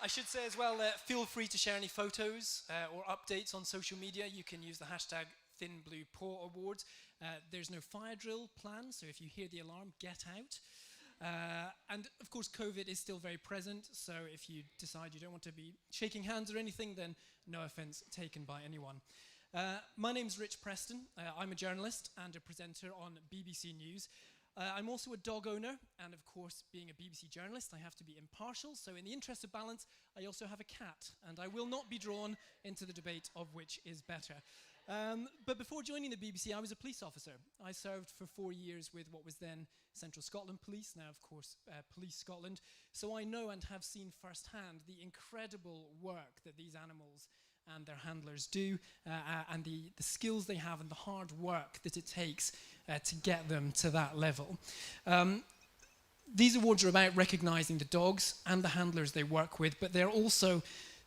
I should say as well, feel free to share any photos or updates on social media. You can use the hashtag Thin Blue Paw Awards. There's no fire drill planned, so if you hear the alarm, get out. And of course, COVID is still very present, so if you decide you don't want to be shaking hands or anything, then no offense taken by anyone. My name's Rich Preston. I'm a journalist and a presenter on BBC News. I'm also a dog owner, and of course, being a BBC journalist, I have to be impartial, so in the interest of balance, I also have a cat, and I will not be drawn into the debate of which is better. But before joining the BBC, I was a police officer. I served for 4 years with what was then Central Scotland Police, now of course Police Scotland, so I know and have seen firsthand the incredible work that these animals and their handlers do, and the skills they have and the hard work that it takes to get them to that level. These awards are about recognising the dogs and the handlers they work with, but they're also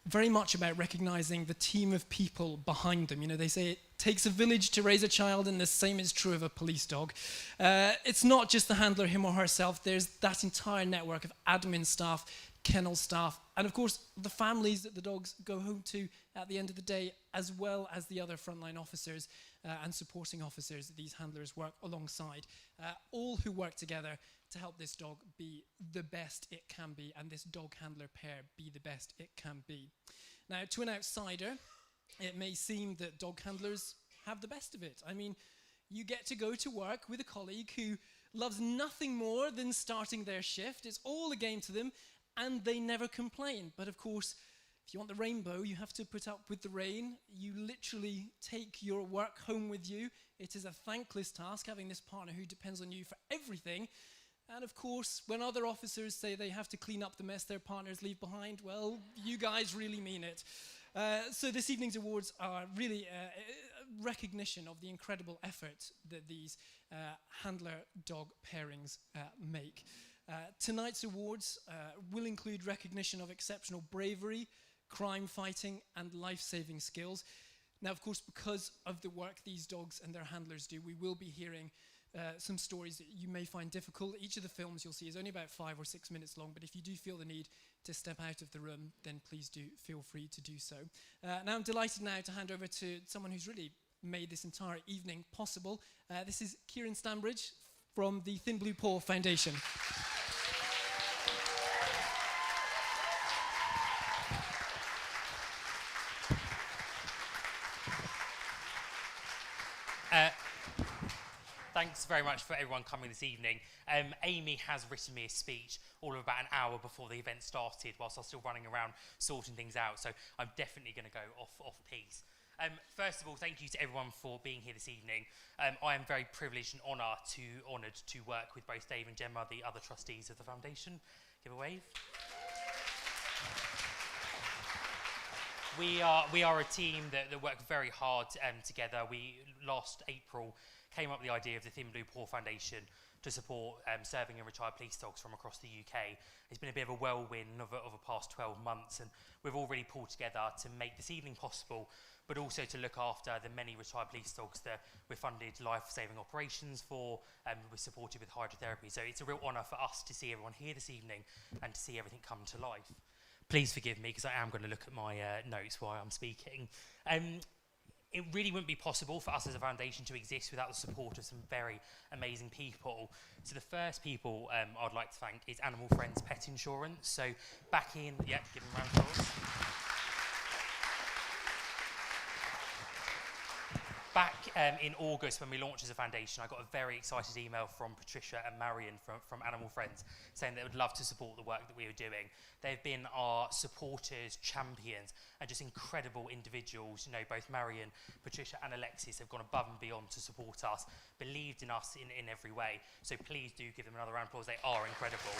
very much about recognising the team of people behind them. You know, they say it takes a village to raise a child, and the same is true of a police dog. It's not just the handler, him or herself. There's that entire network of admin staff, kennel staff, and of course the families that the dogs go home to at the end of the day, as well as the other frontline officers and supporting officers that these handlers work alongside, all who work together to help this dog be the best it can be, and this dog handler pair be the best it can be. Now, to an outsider, it may seem that dog handlers have the best of it. I mean, you get to go to work with a colleague who loves nothing more than starting their shift. It's all a game to them, and they never complain. But of course, if you want the rainbow, you have to put up with the rain. You literally take your work home with you. It is a thankless task having this partner who depends on you for everything. And of course, when other officers say they have to clean up the mess their partners leave behind, well, you guys really mean it. So this evening's awards are really a recognition of the incredible effort that these handler-dog pairings make. Tonight's awards will include recognition of exceptional bravery, crime fighting, and life-saving skills. Now, of course, because of the work these dogs and their handlers do, we will be hearing some stories that you may find difficult. Each of the films you'll see is only about 5 or 6 minutes long, but if you do feel the need to step out of the room, then please do feel free to do so. Now, I'm delighted now to hand over to someone who's really made this entire evening possible. This is Kieran Stanbridge from the Thin Blue Paw Foundation. Thanks very much for everyone coming this evening. Amy has written me a speech all of about an hour before the event started, whilst I was still running around sorting things out, so I'm definitely going to go off piece. First of all, thank you to everyone for being here this evening. I am very privileged and honoured to work with both Dave and Gemma, the other trustees of the foundation. Give a wave. We are a team that work very hard together. We, last April, came up with the idea of the Thin Blue Paw Foundation to support serving and retired police dogs from across the UK. It's been a bit of a whirlwind of the past 12 months, and we've all really pulled together to make this evening possible, but also to look after the many retired police dogs that we've funded life-saving operations for, and we're supported with hydrotherapy. So it's a real honour for us to see everyone here this evening and to see everything come to life. Please forgive me, because I am going to look at my notes while I'm speaking. It really wouldn't be possible for us as a foundation to exist without the support of some very amazing people. So the first people I'd like to thank is Animal Friends Pet Insurance. So back in, give them a round of applause. Back in August, when we launched as a foundation, I got a very excited email from Patricia and Marion from Animal Friends saying they would love to support the work that we were doing. They've been our supporters, champions, and just incredible individuals. You know, both Marion, Patricia and Alexis have gone above and beyond to support us, believed in us in every way. So please do give them another round of applause. They are incredible.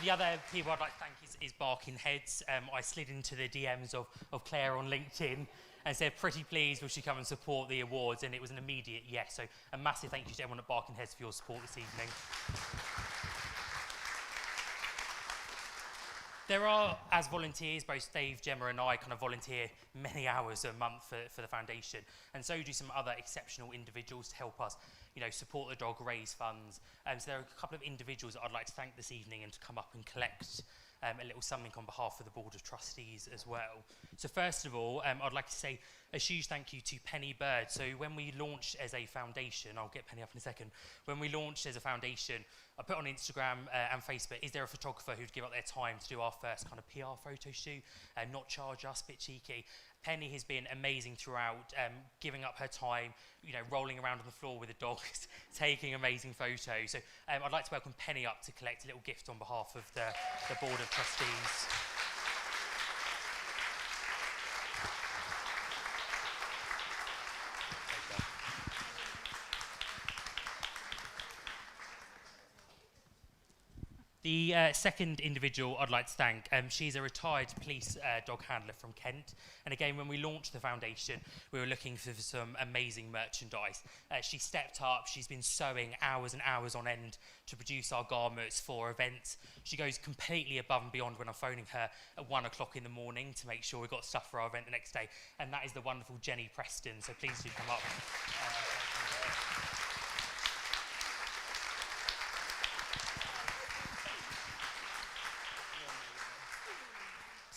The other people I'd like to thank is Barking Heads. I slid into the DMs of Claire on LinkedIn and said, pretty please, will she come and support the awards? And it was an immediate yes. So a massive thank you to everyone at Barking Heads for your support this evening. There are, as volunteers, both Dave, Gemma and I kind of volunteer many hours a month for the foundation, and so do some other exceptional individuals to help us, support the dog, raise funds. So there are a couple of individuals that I'd like to thank this evening and to come up and collect a little something on behalf of the Board of Trustees as well. So first of all, I'd like to say a huge thank you to Penny Bird. So when we launched as a foundation, I'll get Penny up in a second, when we launched as a foundation, I put on Instagram and Facebook, is there a photographer who'd give up their time to do our first kind of PR photo shoot and not charge us, a bit cheeky. Penny has been amazing throughout, giving up her time, rolling around on the floor with the dogs, taking amazing photos. So I'd like to welcome Penny up to collect a little gift on behalf of the Board of Trustees. The second individual I'd like to thank, she's a retired police dog handler from Kent. And again, when we launched the foundation, we were looking for some amazing merchandise. She stepped up, she's been sewing hours and hours on end to produce our garments for events. She goes completely above and beyond when I'm phoning her at 1 o'clock in the morning to make sure we've got stuff for our event the next day. And that is the wonderful Jenny Preston, so please do come up.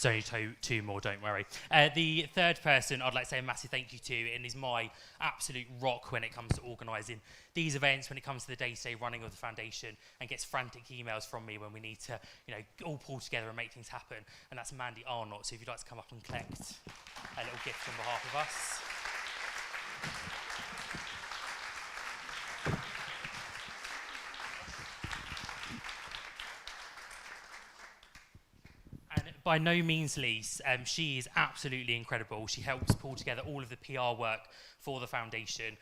It's only two more, don't worry. The third person I'd like to say a massive thank you to, and is my absolute rock when it comes to organising these events, when it comes to the day-to-day running of the foundation, and gets frantic emails from me when we need to, all pull together and make things happen. And that's Mandy Arnold. So if you'd like to come up and collect a little gift on behalf of us. By no means least, she is absolutely incredible. She helps pull together all of the PR work for the foundation.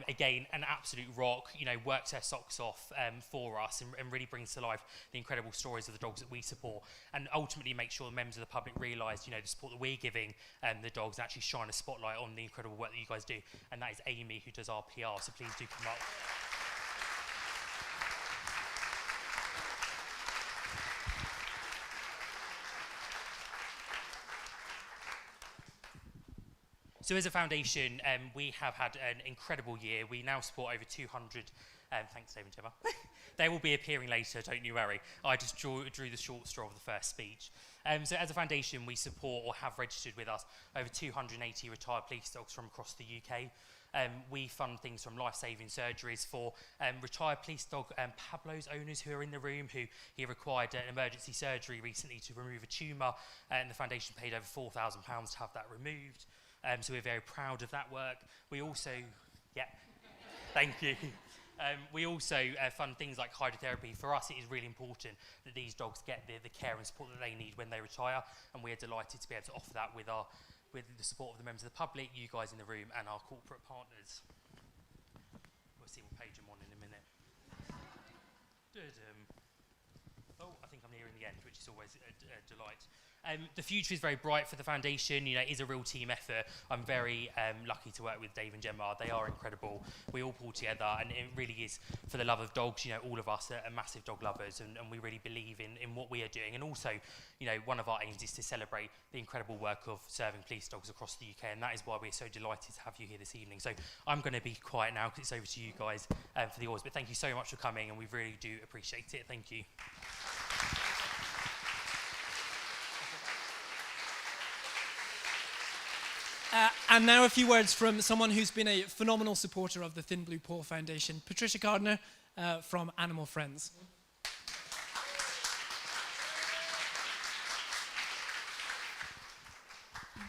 Again, an absolute rock, works her socks off for us and really brings to life the incredible stories of the dogs that we support, and ultimately make sure the members of the public realise, the support that we're giving the dogs, and actually shine a spotlight on the incredible work that you guys do. And that is Amy, who does our PR, so please do come up. So as a foundation, we have had an incredible year. We now support over 200, thanks Dave and Gemma. They will be appearing later, don't you worry. I just drew the short straw of the first speech. So as a foundation, we support or have registered with us over 280 retired police dogs from across the UK. We fund things from life-saving surgeries for retired police dog Pablo's owners who are in the room, who he required an emergency surgery recently to remove a tumour, and the foundation paid over £4,000 to have that removed. So we're very proud of that work. We also, thank you. We also fund things like hydrotherapy. For us, it is really important that these dogs get the care and support that they need when they retire, and we are delighted to be able to offer that with the support of the members of the public, you guys in the room, and our corporate partners. We'll see what page I'm on in a minute. I think I'm nearing the end, which is always a delight. The future is very bright for the foundation. It is a real team effort. I'm very lucky to work with Dave and Gemma. They are incredible. We all pull together, and it really is for the love of dogs. All of us are massive dog lovers, and we really believe in what we are doing. And also, one of our aims is to celebrate the incredible work of serving police dogs across the UK, and that is why we're so delighted to have you here this evening. So I'm going to be quiet now because it's over to you guys for the awards. But thank you so much for coming, and we really do appreciate it. Thank you. And now a few words from someone who's been a phenomenal supporter of the Thin Blue Paw Foundation, Patricia Gardner from Animal Friends.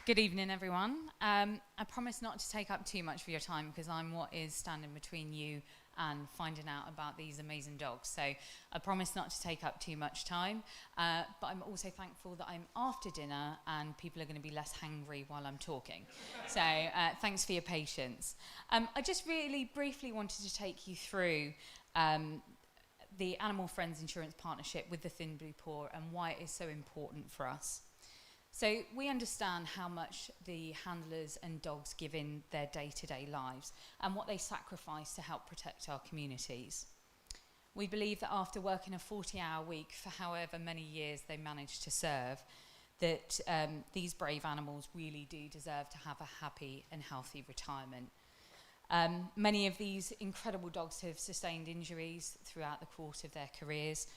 Good evening, everyone. I promise not to take up too much of your time because I'm what is standing between you and finding out about these amazing dogs. So I promise not to take up too much time, but I'm also thankful that I'm after dinner and people are going to be less hangry while I'm talking. So thanks for your patience. I just really briefly wanted to take you through the Animal Friends Insurance Partnership with the Thin Blue Paw and why it is so important for us. So we understand how much the handlers and dogs give in their day-to-day lives and what they sacrifice to help protect our communities. We believe that after working a 40-hour week for however many years they managed to serve, that these brave animals really do deserve to have a happy and healthy retirement. Many of these incredible dogs have sustained injuries throughout the course of their careers,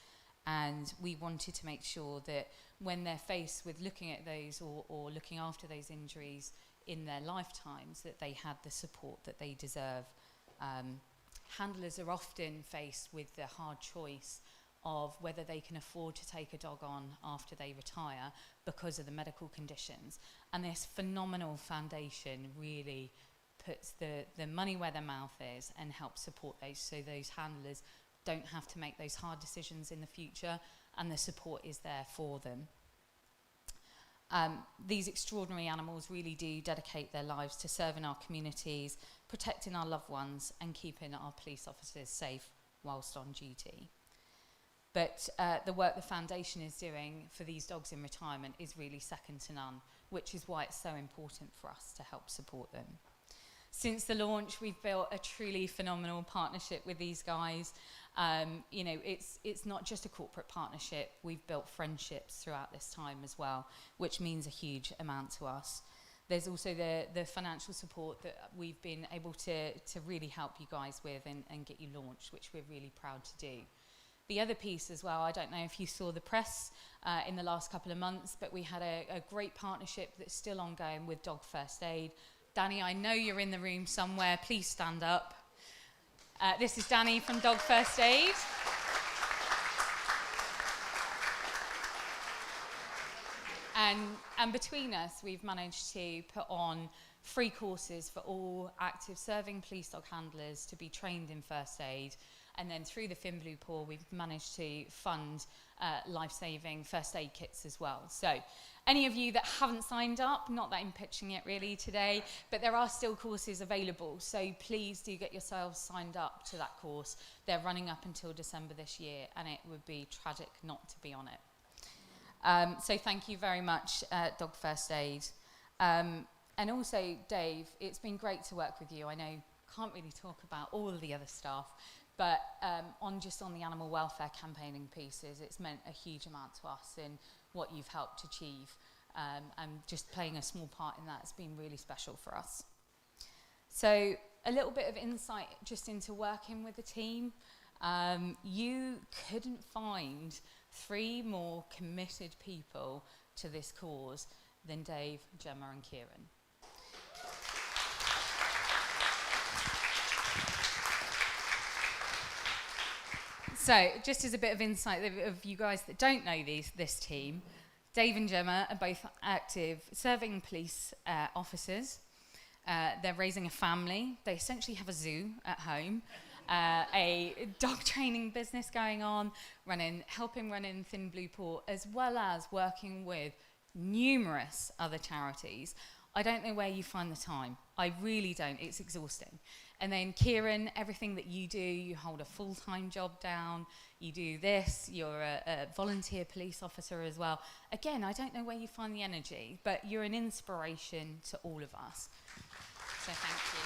and we wanted to make sure that when they're faced with looking at those or looking after those injuries in their lifetimes, that they had the support that they deserve. Handlers are often faced with the hard choice of whether they can afford to take a dog on after they retire because of the medical conditions. And this phenomenal foundation really puts the money where their mouth is and helps support those, so those handlers don't have to make those hard decisions in the future, and the support is there for them. These extraordinary animals really do dedicate their lives to serving our communities, protecting our loved ones, and keeping our police officers safe whilst on duty. But the work the foundation is doing for these dogs in retirement is really second to none, which is why it's so important for us to help support them. Since the launch, we've built a truly phenomenal partnership with these guys. You know, it's not just a corporate partnership. We've built friendships throughout this time as well, which means a huge amount to us. There's also the financial support that we've been able to really help you guys with and get you launched, which we're really proud to do. The other piece as well, I don't know if you saw the press in the last couple of months, but we had a great partnership that's still ongoing with Dog First Aid. Danny, I know you're in the room somewhere. Please stand up. This is Danny from Dog First Aid. And between us, we've managed to put on free courses for all active serving police dog handlers to be trained in first aid. And then through the Thin Blue Paw, we've managed to fund life-saving first aid kits as well. So any of you that haven't signed up, not that I'm pitching it really today, but there are still courses available. So please do get yourselves signed up to that course. They're running up until December this year, and it would be tragic not to be on it. So thank you very much, Dog First Aid. And also, Dave, it's been great to work with you. I know can't really talk about all of the other staff, but on the animal welfare campaigning pieces, it's meant a huge amount to us in what you've helped achieve. And just playing a small part in that has been really special for us. So a little bit of insight just into working with the team. You couldn't find 3 more committed people to this cause than Dave, Gemma and Kieran. So, just as a bit of insight of you guys that don't know this team, Dave and Gemma are both active serving police officers. They're raising a family. They essentially have a zoo at home, a dog training business going on, helping run Thin Blue Paw, as well as working with numerous other charities. I don't know where you find the time. I really don't. It's exhausting. And then Kieran, everything that you do, you hold a full-time job down, you do this, you're a volunteer police officer as well. Again, I don't know where you find the energy, but you're an inspiration to all of us. So thank you.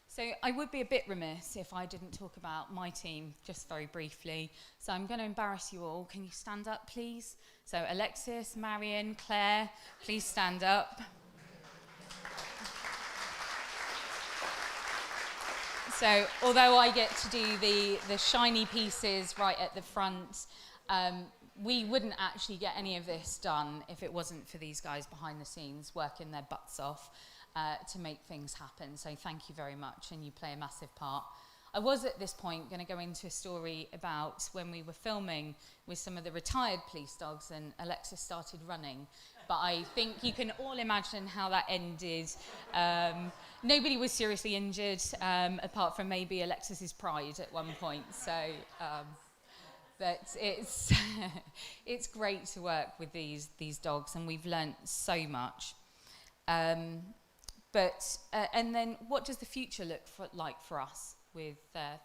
So I would be a bit remiss if I didn't talk about my team just very briefly. So I'm going to embarrass you all. Can you stand up, please? So Alexis, Marion, Claire, please stand up. So although I get to do the shiny pieces right at the front, we wouldn't actually get any of this done if it wasn't for these guys behind the scenes working their butts off to make things happen. So thank you very much, and you play a massive part. I was at this point going to go into a story about when we were filming with some of the retired police dogs and Alexis started running, but I think you can all imagine how that ended. Nobody was seriously injured, apart from maybe Alexis's pride at one point. So, but it's it's great to work with these dogs, and we've learnt so much. And then what does the future look like for us with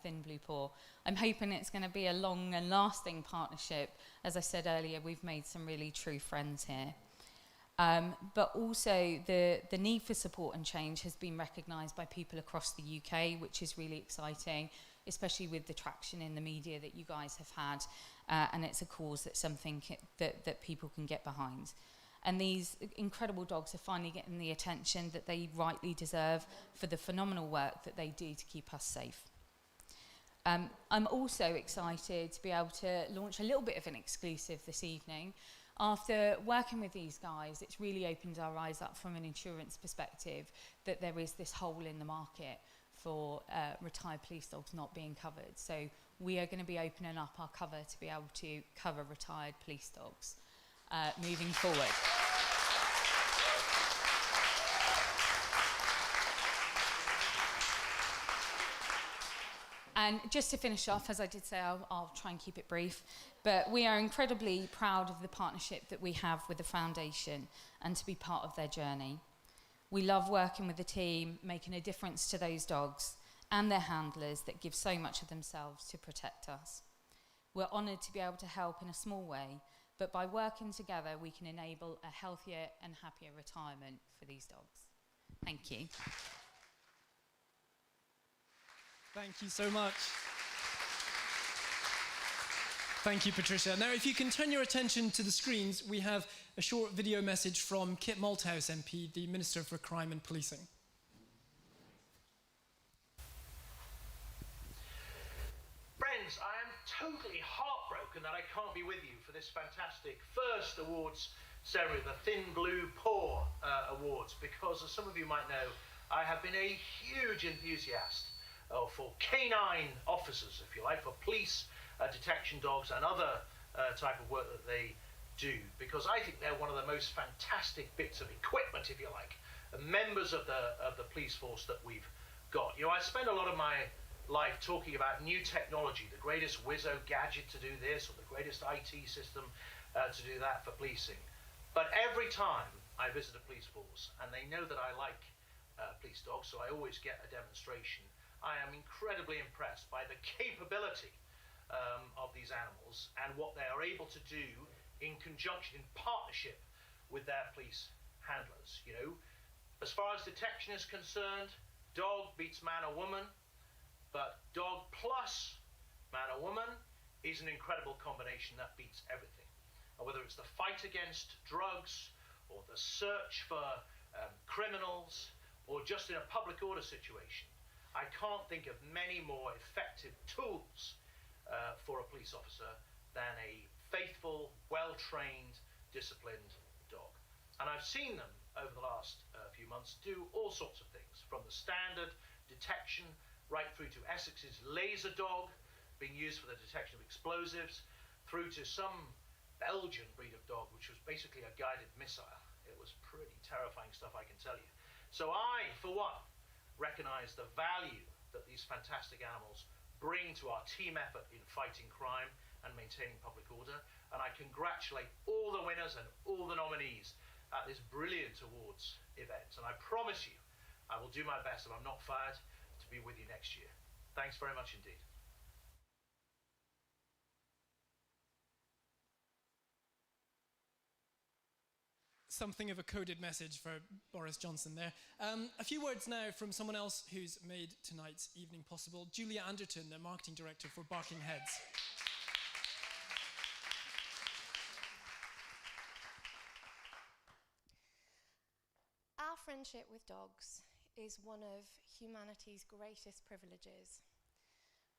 Thin Blue Paw? I'm hoping it's going to be a long and lasting partnership. As I said earlier, we've made some really true friends here. But also the need for support and change has been recognised by people across the UK, which is really exciting, especially with the traction in the media that you guys have had, and it's a cause that's something that people can get behind. And these incredible dogs are finally getting the attention that they rightly deserve for the phenomenal work that they do to keep us safe. I'm also excited to be able to launch a little bit of an exclusive this evening. After working with these guys, it's really opened our eyes up from an insurance perspective that there is this hole in the market for retired police dogs not being covered. So we are going to be opening up our cover to be able to cover retired police dogs moving forward. And just to finish off, as I did say, I'll try and keep it brief, but we are incredibly proud of the partnership that we have with the foundation and to be part of their journey. We love working with the team, making a difference to those dogs and their handlers that give so much of themselves to protect us. We're honoured to be able to help in a small way, but by working together, we can enable a healthier and happier retirement for these dogs. Thank you. Thank you so much. Thank you, Patricia. Now, if you can turn your attention to the screens, we have a short video message from Kit Malthouse MP, the Minister for Crime and Policing. Friends, I am totally heartbroken that I can't be with you for this fantastic first awards ceremony, the Thin Blue Paw Awards, because as some of you might know, I have been a huge enthusiast for canine officers, if you like, for police detection dogs and other type of work that they do, because I think they're one of the most fantastic bits of equipment, if you like, members of the police force that we've got. You know, I spend a lot of my life talking about new technology, the greatest whizzo gadget to do this, or the greatest IT system to do that for policing. But every time I visit a police force, and they know that I like police dogs, so I always get a demonstration, I am incredibly impressed by the capability of these animals and what they are able to do in conjunction, in partnership with their police handlers. You know, as far as detection is concerned, dog beats man or woman, but dog plus man or woman is an incredible combination that beats everything. And whether it's the fight against drugs, or the search for criminals, or just in a public order situation, I can't think of many more effective tools for a police officer than a faithful, well-trained, disciplined dog. And I've seen them over the last few months do all sorts of things, from the standard detection right through to Essex's laser dog being used for the detection of explosives, through to some Belgian breed of dog which was basically a guided missile. It was pretty terrifying stuff, I can tell you. So I, for one, recognize the value that these fantastic animals bring to our team effort in fighting crime and maintaining public order, and I congratulate all the winners and all the nominees at this brilliant awards event, and I promise you I will do my best, if I'm not fired, to be with you next year. Thanks very much indeed. Something of a coded message for Boris Johnson there. A few words now from someone else who's made tonight's evening possible, Julia Anderton, the Marketing Director for Barking Heads. Our friendship with dogs is one of humanity's greatest privileges.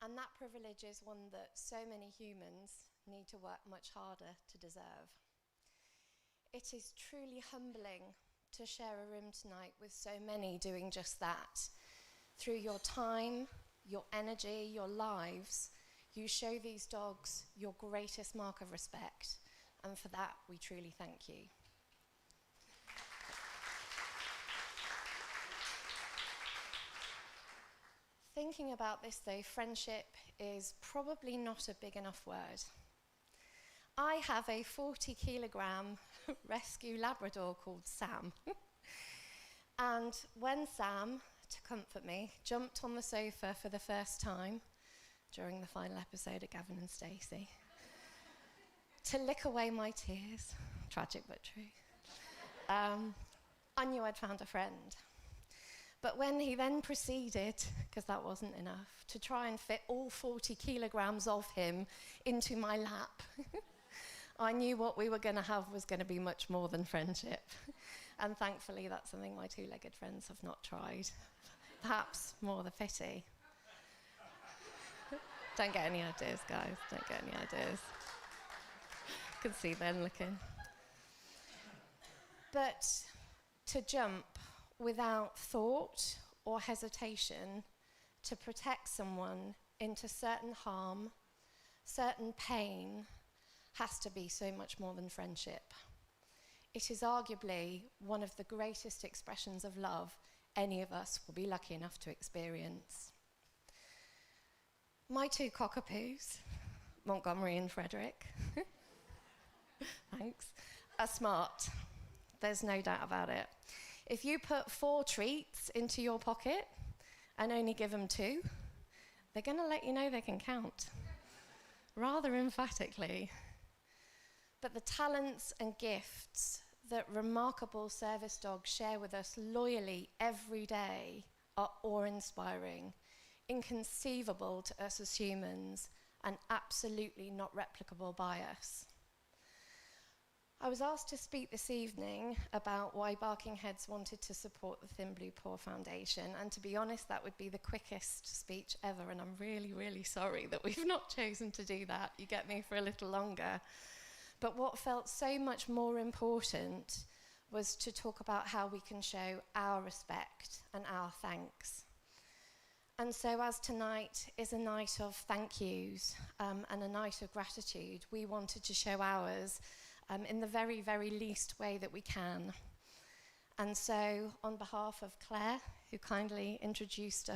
And that privilege is one that so many humans need to work much harder to deserve. It is truly humbling to share a room tonight with so many doing just that. Through your time, your energy, your lives, you show these dogs your greatest mark of respect, and for that we truly thank you. Thinking about this though, friendship is probably not a big enough word. I have a 40-kilogram rescue Labrador called Sam. And when Sam, to comfort me, jumped on the sofa for the first time during the final episode of Gavin and Stacey, to lick away my tears, tragic but true, I knew I'd found a friend. But when he then proceeded, because that wasn't enough, to try and fit all 40 kilograms of him into my lap, I knew what we were going to have was going to be much more than friendship. And thankfully, that's something my two-legged friends have not tried. Perhaps more the pity. Don't get any ideas, guys. Don't get any ideas. I can see them looking. But to jump without thought or hesitation to protect someone into certain harm, certain pain, has to be so much more than friendship. It is arguably one of the greatest expressions of love any of us will be lucky enough to experience. My two cockapoos, Montgomery and Frederick, thanks, are smart. There's no doubt about it. If you put 4 treats into your pocket and only give them 2, they're going to let you know they can count, rather emphatically. But the talents and gifts that remarkable service dogs share with us loyally every day are awe-inspiring, inconceivable to us as humans, and absolutely not replicable by us. I was asked to speak this evening about why Barking Heads wanted to support the Thin Blue Paw Foundation, and to be honest, that would be the quickest speech ever, and I'm really, really sorry that we've not chosen to do that. You get me for a little longer. But what felt so much more important was to talk about how we can show our respect and our thanks. And so as tonight is a night of thank yous and a night of gratitude, we wanted to show ours in the very, very least way that we can. And so on behalf of Claire, who kindly introduced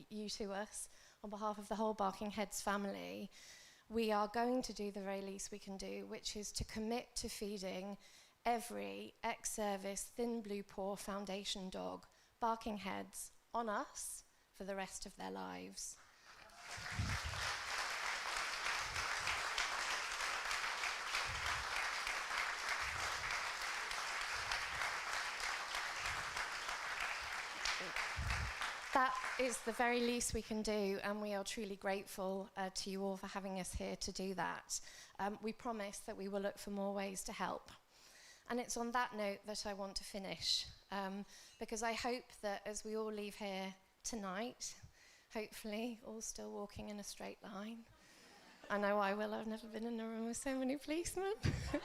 you to us, on behalf of the whole Barking Heads family, we are going to do the very least we can do, which is to commit to feeding every ex-service Thin Blue Paw Foundation dog Barking Heads on us for the rest of their lives. That is the very least we can do, and we are truly grateful to you all for having us here to do that. We promise that we will look for more ways to help. And it's on that note that I want to finish, because I hope that as we all leave here tonight, hopefully all still walking in a straight line. I know I will, I've never been in a room with so many policemen. I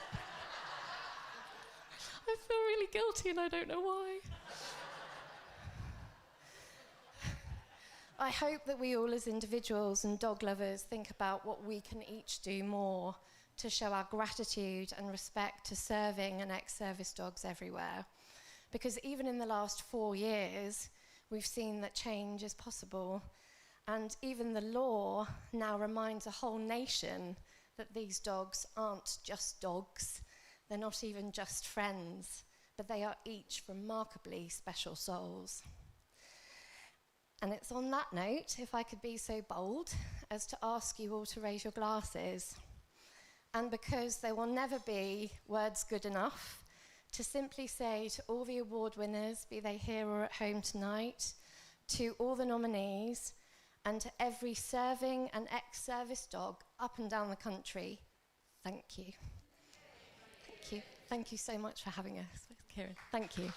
feel really guilty and I don't know why. I hope that we all as individuals and dog lovers think about what we can each do more to show our gratitude and respect to serving and ex-service dogs everywhere. Because even in the last 4 years, we've seen that change is possible. And even the law now reminds a whole nation that these dogs aren't just dogs. They're not even just friends, but they are each remarkably special souls. And it's on that note, if I could be so bold as to ask you all to raise your glasses. And because there will never be words good enough, to simply say to all the award winners, be they here or at home tonight, to all the nominees, and to every serving and ex-service dog up and down the country, thank you. Thank you. Thank you so much for having us, Kieran. Thank you.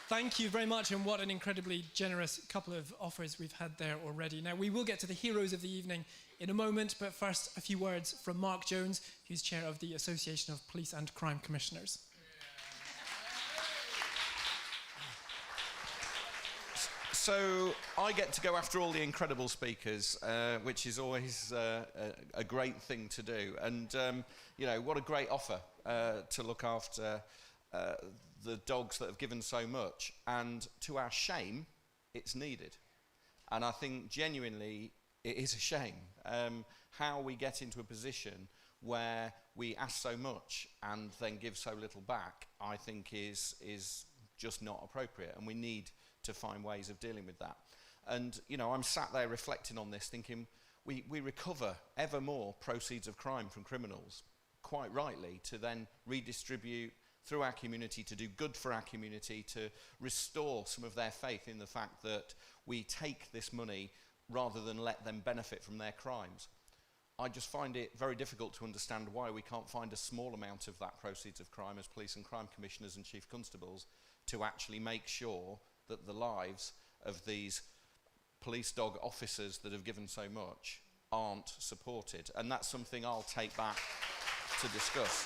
Thank you very much, and what an incredibly generous couple of offers we've had there already. Now, we will get to the heroes of the evening in a moment, but first, a few words from Mark Jones, who's chair of the Association of Police and Crime Commissioners. So I get to go after all the incredible speakers, which is always a great thing to do. And, you know, what a great offer to look after the dogs that have given so much. And to our shame, it's needed. And I think genuinely it is a shame how we get into a position where we ask so much and then give so little back, I think is just not appropriate. And we need to find ways of dealing with that. And, you know, I'm sat there reflecting on this, thinking we recover ever more proceeds of crime from criminals, quite rightly, to then redistribute through our community, to do good for our community, to restore some of their faith in the fact that we take this money rather than let them benefit from their crimes. I just find it very difficult to understand why we can't find a small amount of that proceeds of crime as police and crime commissioners and chief constables to actually make sure that the lives of these police dog officers that have given so much aren't supported. And that's something I'll take back to discuss.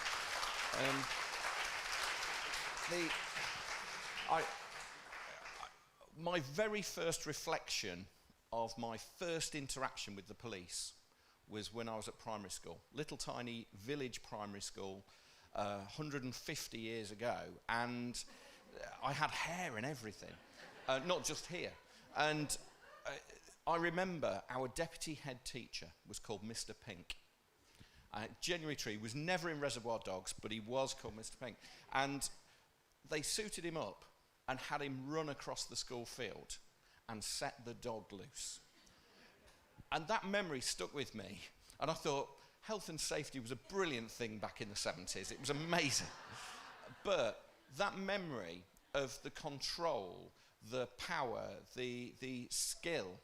My very first reflection of my first interaction with the police was when I was at primary school. Little tiny village primary school, 150 years ago, and I had hair and everything, not just here. And I remember our deputy head teacher was called Mr. Pink. Genuinely true, he was never in Reservoir Dogs, but he was called Mr. Pink. And they suited him up and had him run across the school field and set the dog loose. And that memory stuck with me. And I thought, health and safety was a brilliant thing back in the 70s. It was amazing. But that memory of the control, the power, the skill,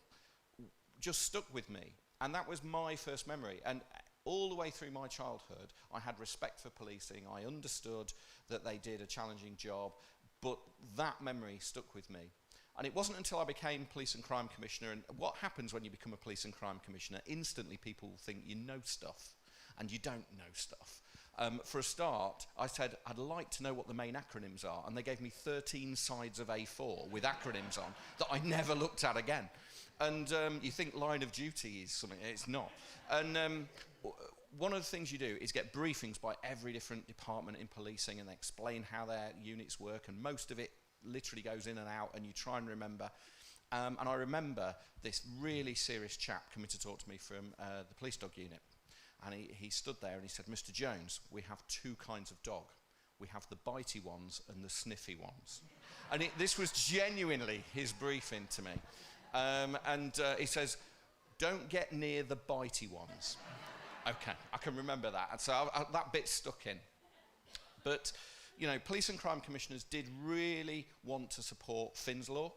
just stuck with me. And that was my first memory. And all the way through my childhood, I had respect for policing. I understood that they did a challenging job. But that memory stuck with me. And it wasn't until I became Police and Crime Commissioner, and what happens when you become a Police and Crime Commissioner, instantly people think you know stuff, and you don't know stuff. For a start, I said, I'd like to know what the main acronyms are, and they gave me 13 sides of A4 with acronyms on that I never looked at again. And you think line of duty is something, it's not. And one of the things you do is get briefings by every different department in policing, and they explain how their units work, and most of it literally goes in and out, and you try and remember. And I remember this really serious chap coming to talk to me from the police dog unit. And he stood there and he said, Mr. Jones, we have two kinds of dog. We have the bitey ones and the sniffy ones. And this was genuinely his briefing to me. He says, don't get near the bitey ones. Okay, I can remember that. And so that bit stuck in. But you know, police and crime commissioners did really want to support Finn's Law.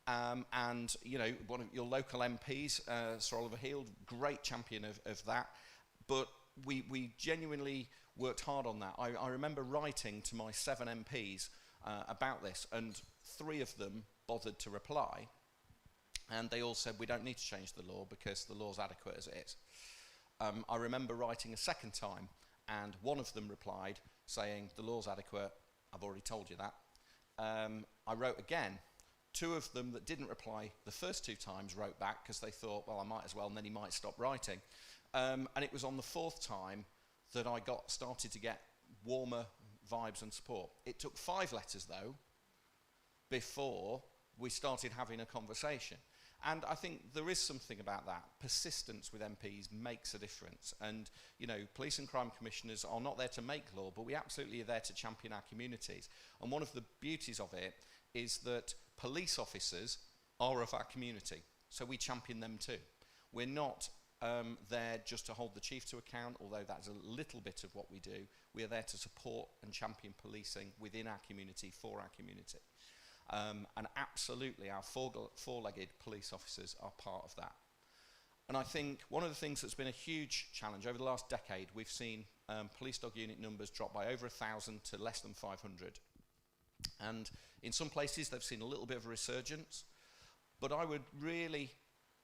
And, you know, one of your local MPs, Sir Oliver Heald, great champion of that. But we genuinely worked hard on that. I remember writing to my 7 MPs about this, and 3 of them bothered to reply. And they all said, we don't need to change the law because the law's adequate as it is. I remember writing a second time, and one of them replied, saying, the law's adequate, I've already told you that. I wrote again. 2 of them that didn't reply the first 2 times wrote back because they thought, well, I might as well, and then he might stop writing. And it was on the 4th time that I started to get warmer vibes and support. It took 5 letters, though, before we started having a conversation. And I think there is something about that. Persistence with MPs makes a difference. And, you know, police and crime commissioners are not there to make law, but we absolutely are there to champion our communities. And one of the beauties of it is that police officers are of our community. So we champion them too. We're not there just to hold the chief to account, although that's a little bit of what we do. We are there to support and champion policing within our community, for our community. And absolutely, our four-legged police officers are part of that. And I think one of the things that's been a huge challenge over the last decade, we've seen police dog unit numbers drop by over 1,000 to less than 500. And in some places, they've seen a little bit of a resurgence. But I would really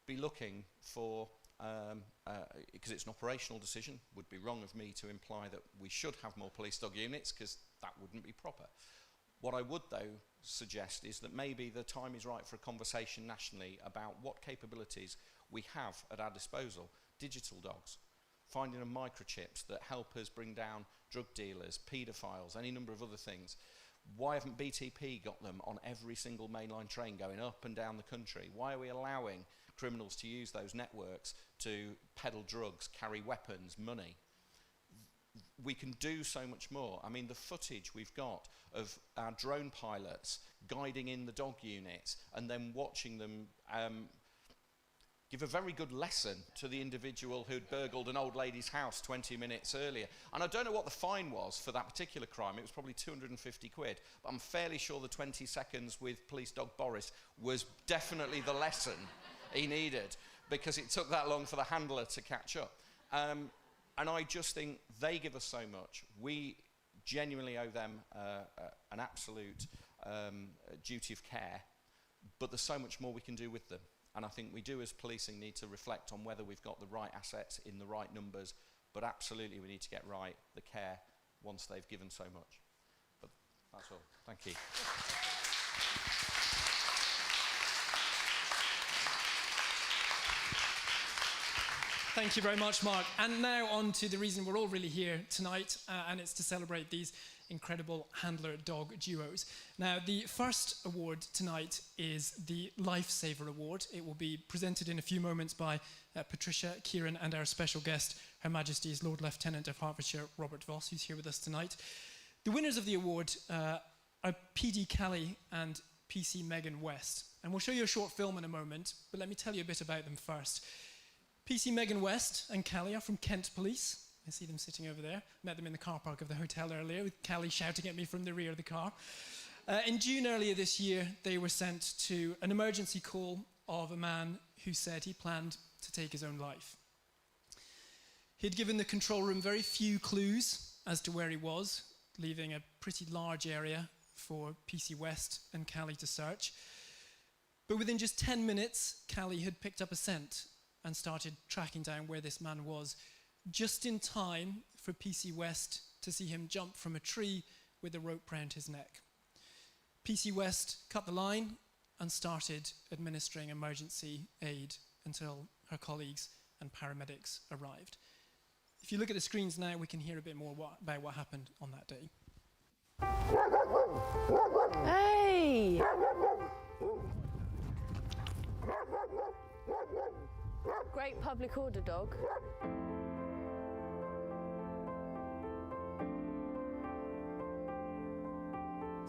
be looking for, because it's an operational decision, would be wrong of me to imply that we should have more police dog units, because that wouldn't be proper. What I would, though, suggest is that maybe the time is right for a conversation nationally about what capabilities we have at our disposal. Digital dogs, finding a microchips that help us bring down drug dealers, paedophiles, any number of other things. Why haven't BTP got them on every single mainline train going up and down the country? Why are we allowing criminals to use those networks to peddle drugs, carry weapons, money? we can do so much more. I mean, the footage we've got of our drone pilots guiding in the dog units and then watching them give a very good lesson to the individual who'd burgled an old lady's house 20 minutes earlier. And I don't know what the fine was for that particular crime. It was probably 250 quid. But I'm fairly sure the 20 seconds with police dog Boris was definitely the lesson he needed, because it took that long for the handler to catch up. And I just think they give us so much. We genuinely owe them an absolute duty of care, but there's so much more we can do with them. And I think we do, as policing, need to reflect on whether we've got the right assets in the right numbers, but absolutely we need to get right the care once they've given so much. But that's all. Thank you. Thank you very much, Mark. And now on to the reason we're all really here tonight, and it's to celebrate these incredible handler-dog duos. Now, the first award tonight is the Lifesaver Award. It will be presented in a few moments by Patricia, Kieran, and our special guest, Her Majesty's Lord Lieutenant of Hertfordshire, Robert Voss, who's here with us tonight. The winners of the award are PD Callie and PC Megan West. And we'll show you a short film in a moment, but let me tell you a bit about them first. PC Megan West and Callie are from Kent Police. I see them sitting over there. Met them in the car park of the hotel earlier, with Callie shouting at me from the rear of the car. In June earlier this year, they were sent to an emergency call of a man who said he planned to take his own life. He'd given the control room very few clues as to where he was, leaving a pretty large area for PC West and Callie to search. But within just 10 minutes, Callie had picked up a scent and started tracking down where this man was, just in time for PC West to see him jump from a tree with a rope round his neck. PC West cut the line and started administering emergency aid until her colleagues and paramedics arrived. If you look at the screens now, we can hear a bit more about what happened on that day. Hey! Great public order dog.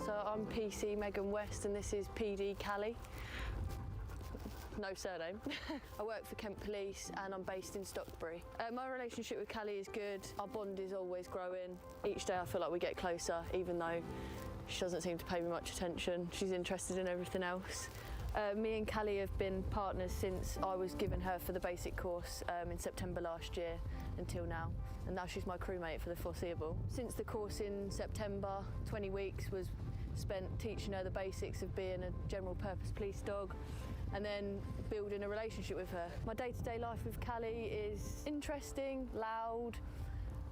So I'm PC Megan West and this is PD Callie. No surname. I work for Kent Police and I'm based in Stockbury. My relationship with Callie is good. Our bond is always growing. Each day I feel like we get closer, even though she doesn't seem to pay me much attention. She's interested in everything else. Me and Callie have been partners since I was given her for the basic course in September last year until now. And now she's my crewmate for the foreseeable. Since the course in September, 20 weeks was spent teaching her the basics of being a general purpose police dog and then building a relationship with her. My day-to-day life with Callie is interesting, loud,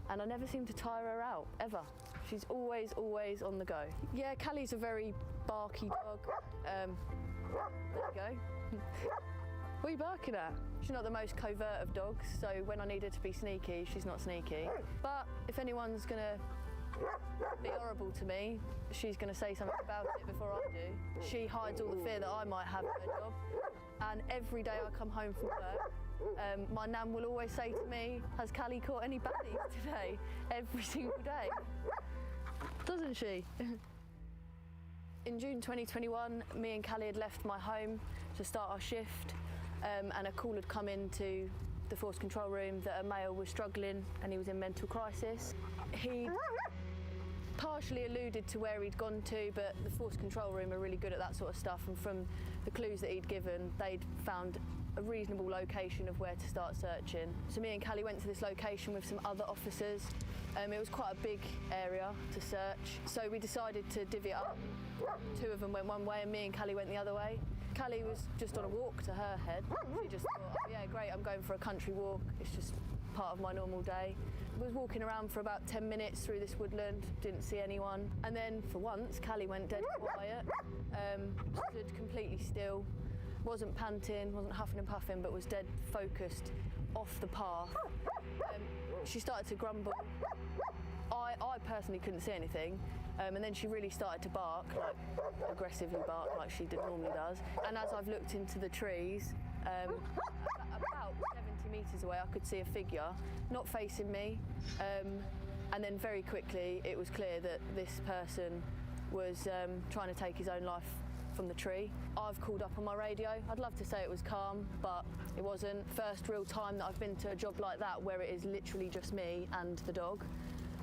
and I never seem to tire her out, ever. She's always on the go. Yeah, Callie's a very barky dog. There you go. What are you barking at? She's not the most covert of dogs, so when I need her to be sneaky, she's not sneaky. But if anyone's gonna be horrible to me, she's gonna say something about it before I do. She hides all the fear that I might have in her job. And every day I come home from work, my nan will always say to me, has Callie caught any baddies today? Every single day. Doesn't she? In June 2021, me and Callie had left my home to start our shift, and a call had come into the force control room that a male was struggling and he was in mental crisis. He partially alluded to where he'd gone to, but the force control room are really good at that sort of stuff, and from the clues that he'd given, they'd found a reasonable location of where to start searching. So me and Callie went to this location with some other officers. It was quite a big area to search, so we decided to divvy it up. Two of them went one way and me and Callie went the other way. Callie was just on a walk to her head. She just thought, oh yeah, great, I'm going for a country walk. It's just part of my normal day. I was walking around for about 10 minutes through this woodland, didn't see anyone. And then for once, Callie went dead quiet, stood completely still, wasn't panting, wasn't huffing and puffing, but was dead focused off the path. She started to grumble. I personally couldn't see anything, and then she really started to bark, like aggressively bark, like she normally does. And as I've looked into the trees, about 70 metres away, I could see a figure, not facing me, And then very quickly it was clear that this person was trying to take his own life from the tree. I've called up on my radio. I'd love to say it was calm, but it wasn't. First real time that I've been to a job like that where it is literally just me and the dog.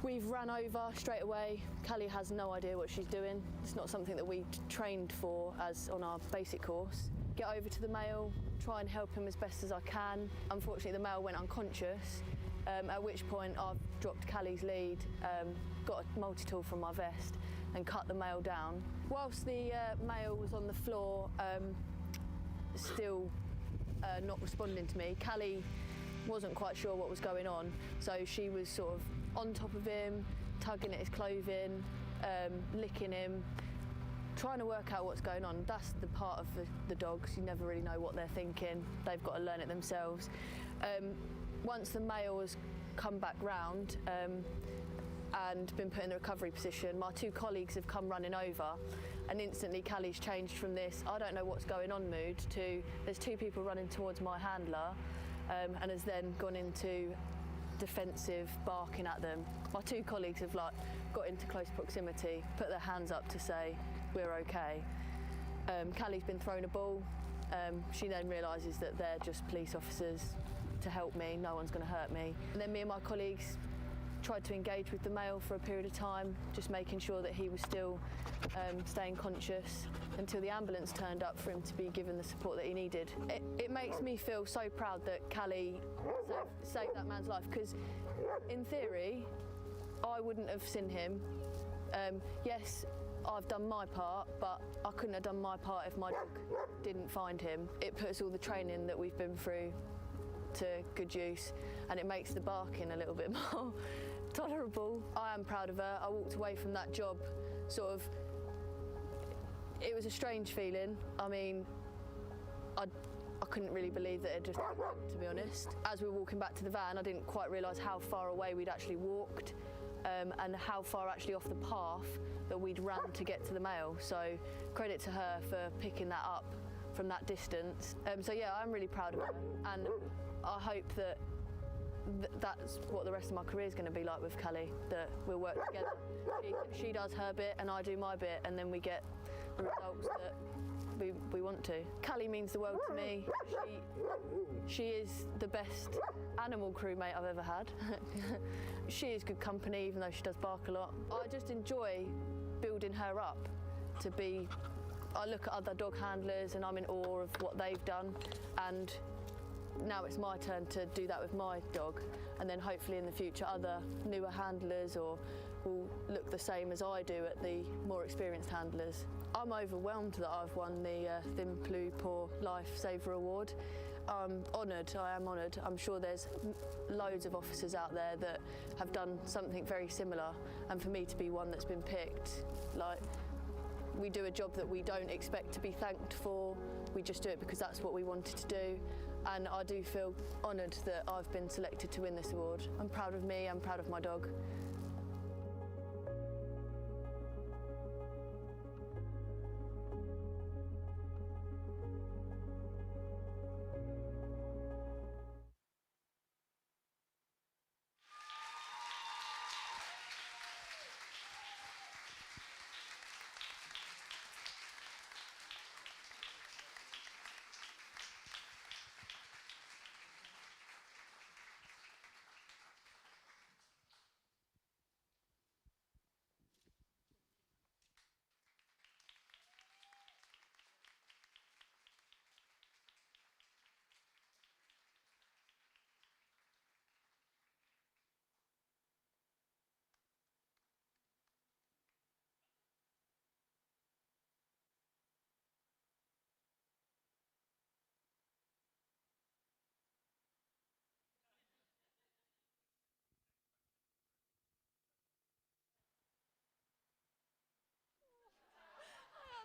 We've ran over straight away. Callie has no idea what she's doing. It's not something that we trained for as on our basic course. Get over to the male, try and help him as best as I can. Unfortunately, the male went unconscious, at which point I've dropped Callie's lead, got a multi-tool from my vest and cut the male down. Whilst the male was on the floor, still not responding to me, Callie wasn't quite sure what was going on, so she was sort of on top of him, tugging at his clothing, licking him, trying to work out what's going on. That's the part of the dogs, you never really know what they're thinking, they've got to learn it themselves. Once the male has come back round and been put in the recovery position, my two colleagues have come running over, and instantly Callie's changed from this I don't know what's going on mood to there's two people running towards my handler, and has then gone into defensive barking at them. My two colleagues have got into close proximity, put their hands up to say we're okay. Callie's been thrown a ball. She then realises that they're just police officers to help me, no one's going to hurt me. And then me and my colleagues tried to engage with the male for a period of time, just making sure that he was still staying conscious until the ambulance turned up for him to be given the support that he needed. It makes me feel so proud that Callie saved that man's life, because in theory I wouldn't have seen him. Yes, I've done my part, but I couldn't have done my part if my dog didn't find him. It puts all the training that we've been through to good use, and it makes the barking a little bit more tolerable. I am proud of her. I walked away from that job it was a strange feeling. I mean, I couldn't really believe that it just happened, to be honest. As we were walking back to the van, I didn't quite realise how far away we'd actually walked, and how far actually off the path that we'd run to get to the male. So credit to her for picking that up from that distance. So yeah, I'm really proud of her, and I hope that that's what the rest of my career is going to be like with Callie, that we'll work together. She does her bit and I do my bit, and then we get the results that we want to. Callie means the world to me. She is the best animal crewmate I've ever had. She is good company, even though she does bark a lot. I just enjoy building her up to be. I look at other dog handlers and I'm in awe of what they've done, and now it's my turn to do that with my dog, and then hopefully in the future other newer handlers will look the same as I do at the more experienced handlers. I'm overwhelmed that I've won the Thin Blue Paw Lifesaver Award. I'm honoured, I am honoured. I'm sure there's loads of officers out there that have done something very similar, and for me to be one that's been picked, we do a job that we don't expect to be thanked for, we just do it because that's what we wanted to do, and I do feel honoured that I've been selected to win this award. I'm proud of me, I'm proud of my dog.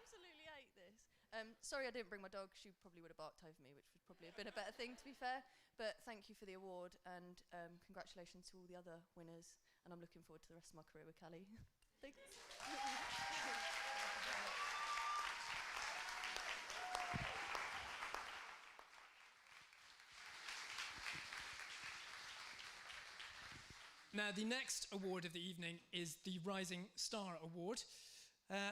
Absolutely hate this. Sorry I didn't bring my dog. She probably would have barked over me, which would probably have been a better thing, to be fair. But thank you for the award, and congratulations to all the other winners. And I'm looking forward to the rest of my career with Callie. Thanks. Now, the next award of the evening is the Rising Star Award.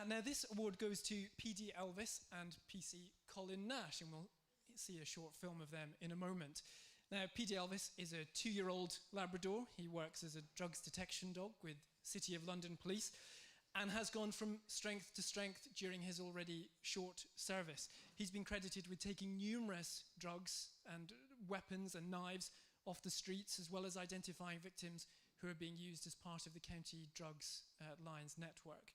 Now, this award goes to PD Elvis and PC Colin Nash, and we'll see a short film of them in a moment. Now, PD Elvis is a 2-year-old Labrador. He works as a drugs detection dog with City of London Police and has gone from strength to strength during his already short service. He's been credited with taking numerous drugs and weapons and knives off the streets, as well as identifying victims who are being used as part of the County Drugs Lines network.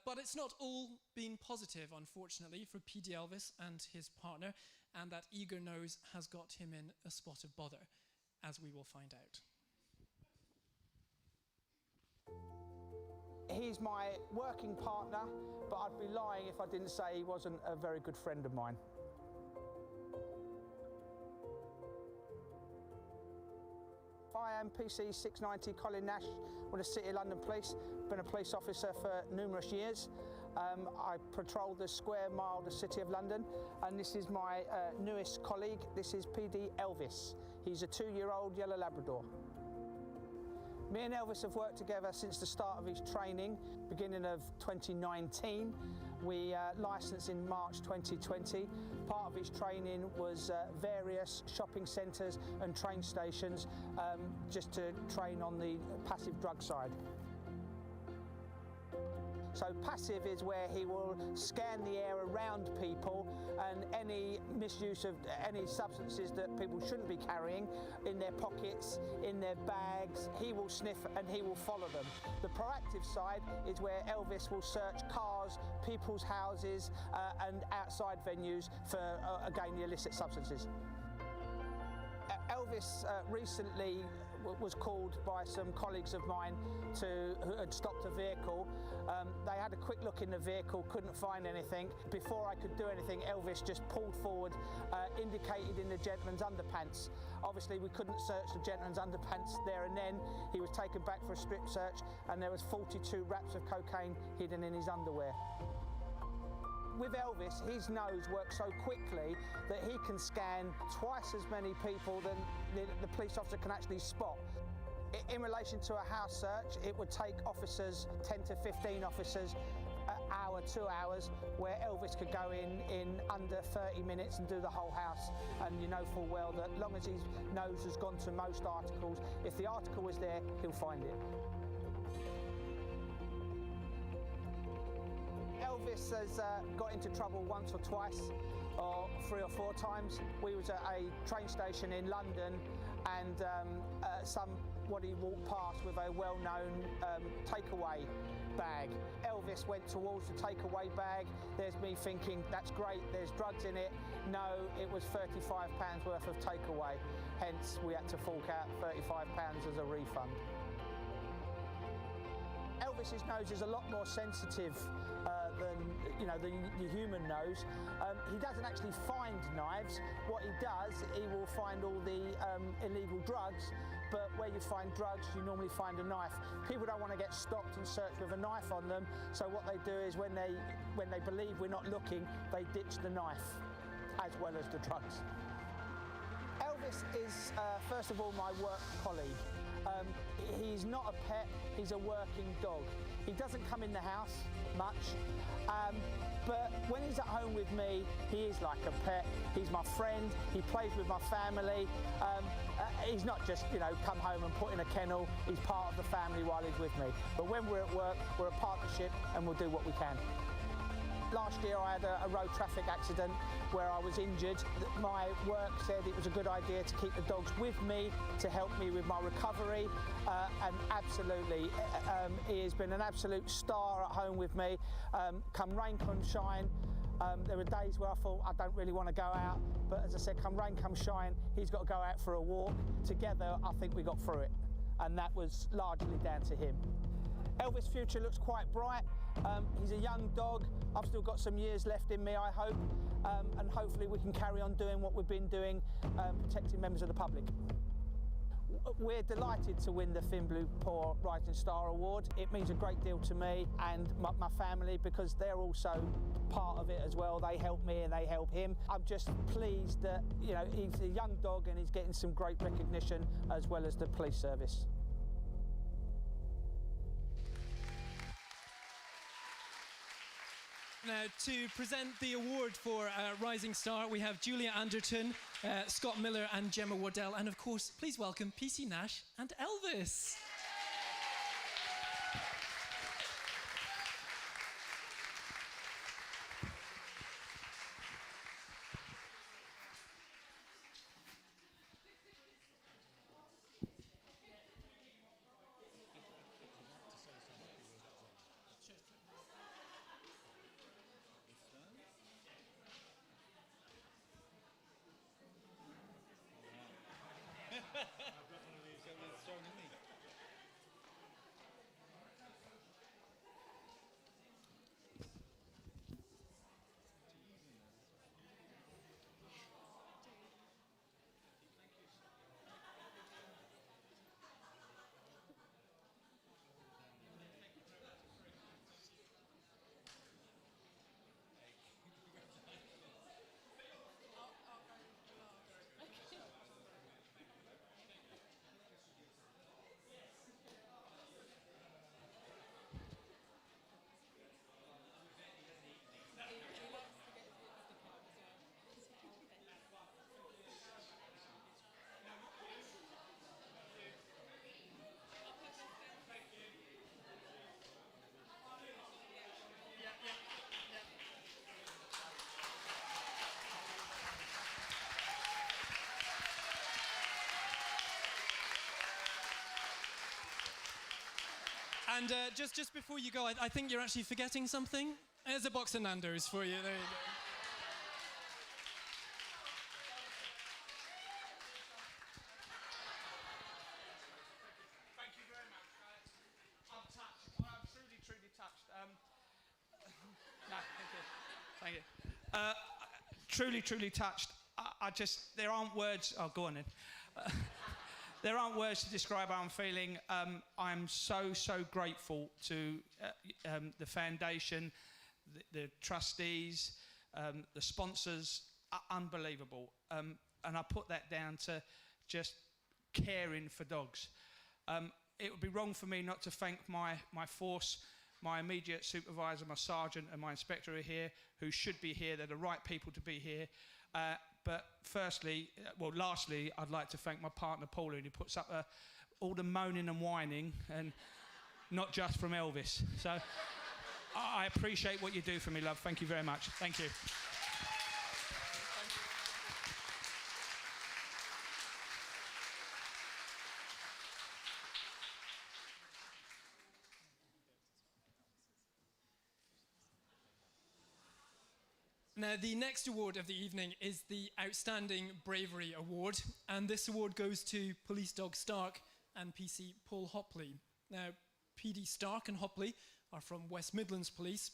But it's not all been positive, unfortunately, for PD Elvis and his partner, and that eager nose has got him in a spot of bother, as we will find out. He's my working partner, but I'd be lying if I didn't say he wasn't a very good friend of mine. I am PC 690 Colin Nash with the City of London Police. Been a police officer for numerous years. I patrol the square mile of the City of London, and this is my newest colleague. This is PD Elvis. He's a 2-year-old yellow Labrador. Me and Elvis have worked together since the start of his training, beginning of 2019. We licensed in March 2020. Part of his training was various shopping centres and train stations just to train on the passive drug side. So passive is where he will scan the air around people, and any misuse of any substances that people shouldn't be carrying in their pockets, in their bags, he will sniff and he will follow them. The proactive side is where Elvis will search cars, people's houses and outside venues for, again, the illicit substances. Elvis recently was called by some colleagues of mine who had stopped a vehicle. They had a quick look in the vehicle, couldn't find anything. Before I could do anything, Elvis just pulled forward, indicated in the gentleman's underpants. Obviously, we couldn't search the gentleman's underpants there and then. He was taken back for a strip search, and there was 42 wraps of cocaine hidden in his underwear. With Elvis, his nose works so quickly that he can scan twice as many people than the police officer can actually spot. In relation to a house search, it would take officers, 10 to 15 officers, an hour, 2 hours, where Elvis could go in under 30 minutes and do the whole house. And you know full well that long as his nose has gone to most articles, if the article was there, he'll find it. Elvis has got into trouble once or twice, or 3 or 4 times. We was at a train station in London, and somebody walked past with a well-known takeaway bag. Elvis went towards the takeaway bag. There's me thinking, that's great, there's drugs in it. No, it was £35 worth of takeaway. Hence, we had to fork out £35 as a refund. Elvis's nose is a lot more sensitive than the human nose. He doesn't actually find knives. What he does, he will find all the illegal drugs, but where you find drugs, you normally find a knife. People don't want to get stopped and searched with a knife on them, so what they do is when they believe we're not looking, they ditch the knife as well as the drugs. Elvis is, first of all, my work colleague. He's not a pet, he's a working dog. He doesn't come in the house much, but when he's at home with me, he is like a pet. He's my friend, he plays with my family. He's not just, come home and put in a kennel. He's part of the family while he's with me. But when we're at work, we're a partnership and we'll do what we can. Last year I had a road traffic accident where I was injured. My work said it was a good idea to keep the dogs with me to help me with my recovery, and absolutely, he has been an absolute star at home with me. Come rain, come shine. There were days where I thought I don't really want to go out, but as I said, come rain, come shine, he's got to go out for a walk. Together, I think we got through it, and that was largely down to him. Elvis' future looks quite bright. He's a young dog. I've still got some years left in me, I hope, and hopefully we can carry on doing what we've been doing, protecting members of the public. We're delighted to win the Thin Blue Paw Rising Star Award. It means a great deal to me and my family, because they're also part of it as well. They help me and they help him. I'm just pleased that he's a young dog and he's getting some great recognition as well as the police service. Now, to present the award for Rising Star, we have Julia Anderton, Scott Miller and Gemma Wardell, and of course, please welcome PC Nash and Elvis. And just before you go, I think you're actually forgetting something. There's a box of Nando's for you. There you go. Thank you very much. I'm touched. I'm truly, truly touched. No, thank you. Thank you. Truly, truly touched. There aren't words. Oh, go on then. There aren't words to describe how I'm feeling. I'm so, so grateful to the foundation, the trustees, the sponsors. Unbelievable. And I put that down to just caring for dogs. It would be wrong for me not to thank my force, my immediate supervisor, my sergeant and my inspector are here, who should be here. They're the right people to be here. But lastly, I'd like to thank my partner, Paula, who puts up all the moaning and whining, and not just from Elvis. So I appreciate what you do for me, love. Thank you very much. Thank you. Now, the next award of the evening is the Outstanding Bravery Award, and this award goes to Police Dog Stark and PC Paul Hopley. Now, PD Stark and Hopley are from West Midlands Police,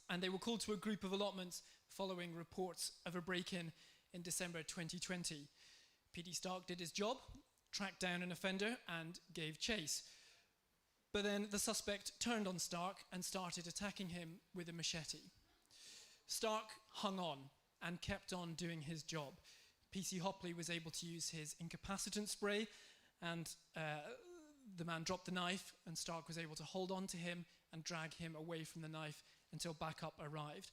and they were called to a group of allotments following reports of a break-in in December 2020. PD Stark did his job, tracked down an offender, and gave chase. But then the suspect turned on Stark and started attacking him with a machete. Stark hung on and kept on doing his job. PC Hopley was able to use his incapacitant spray, and the man dropped the knife, and Stark was able to hold on to him and drag him away from the knife until backup arrived.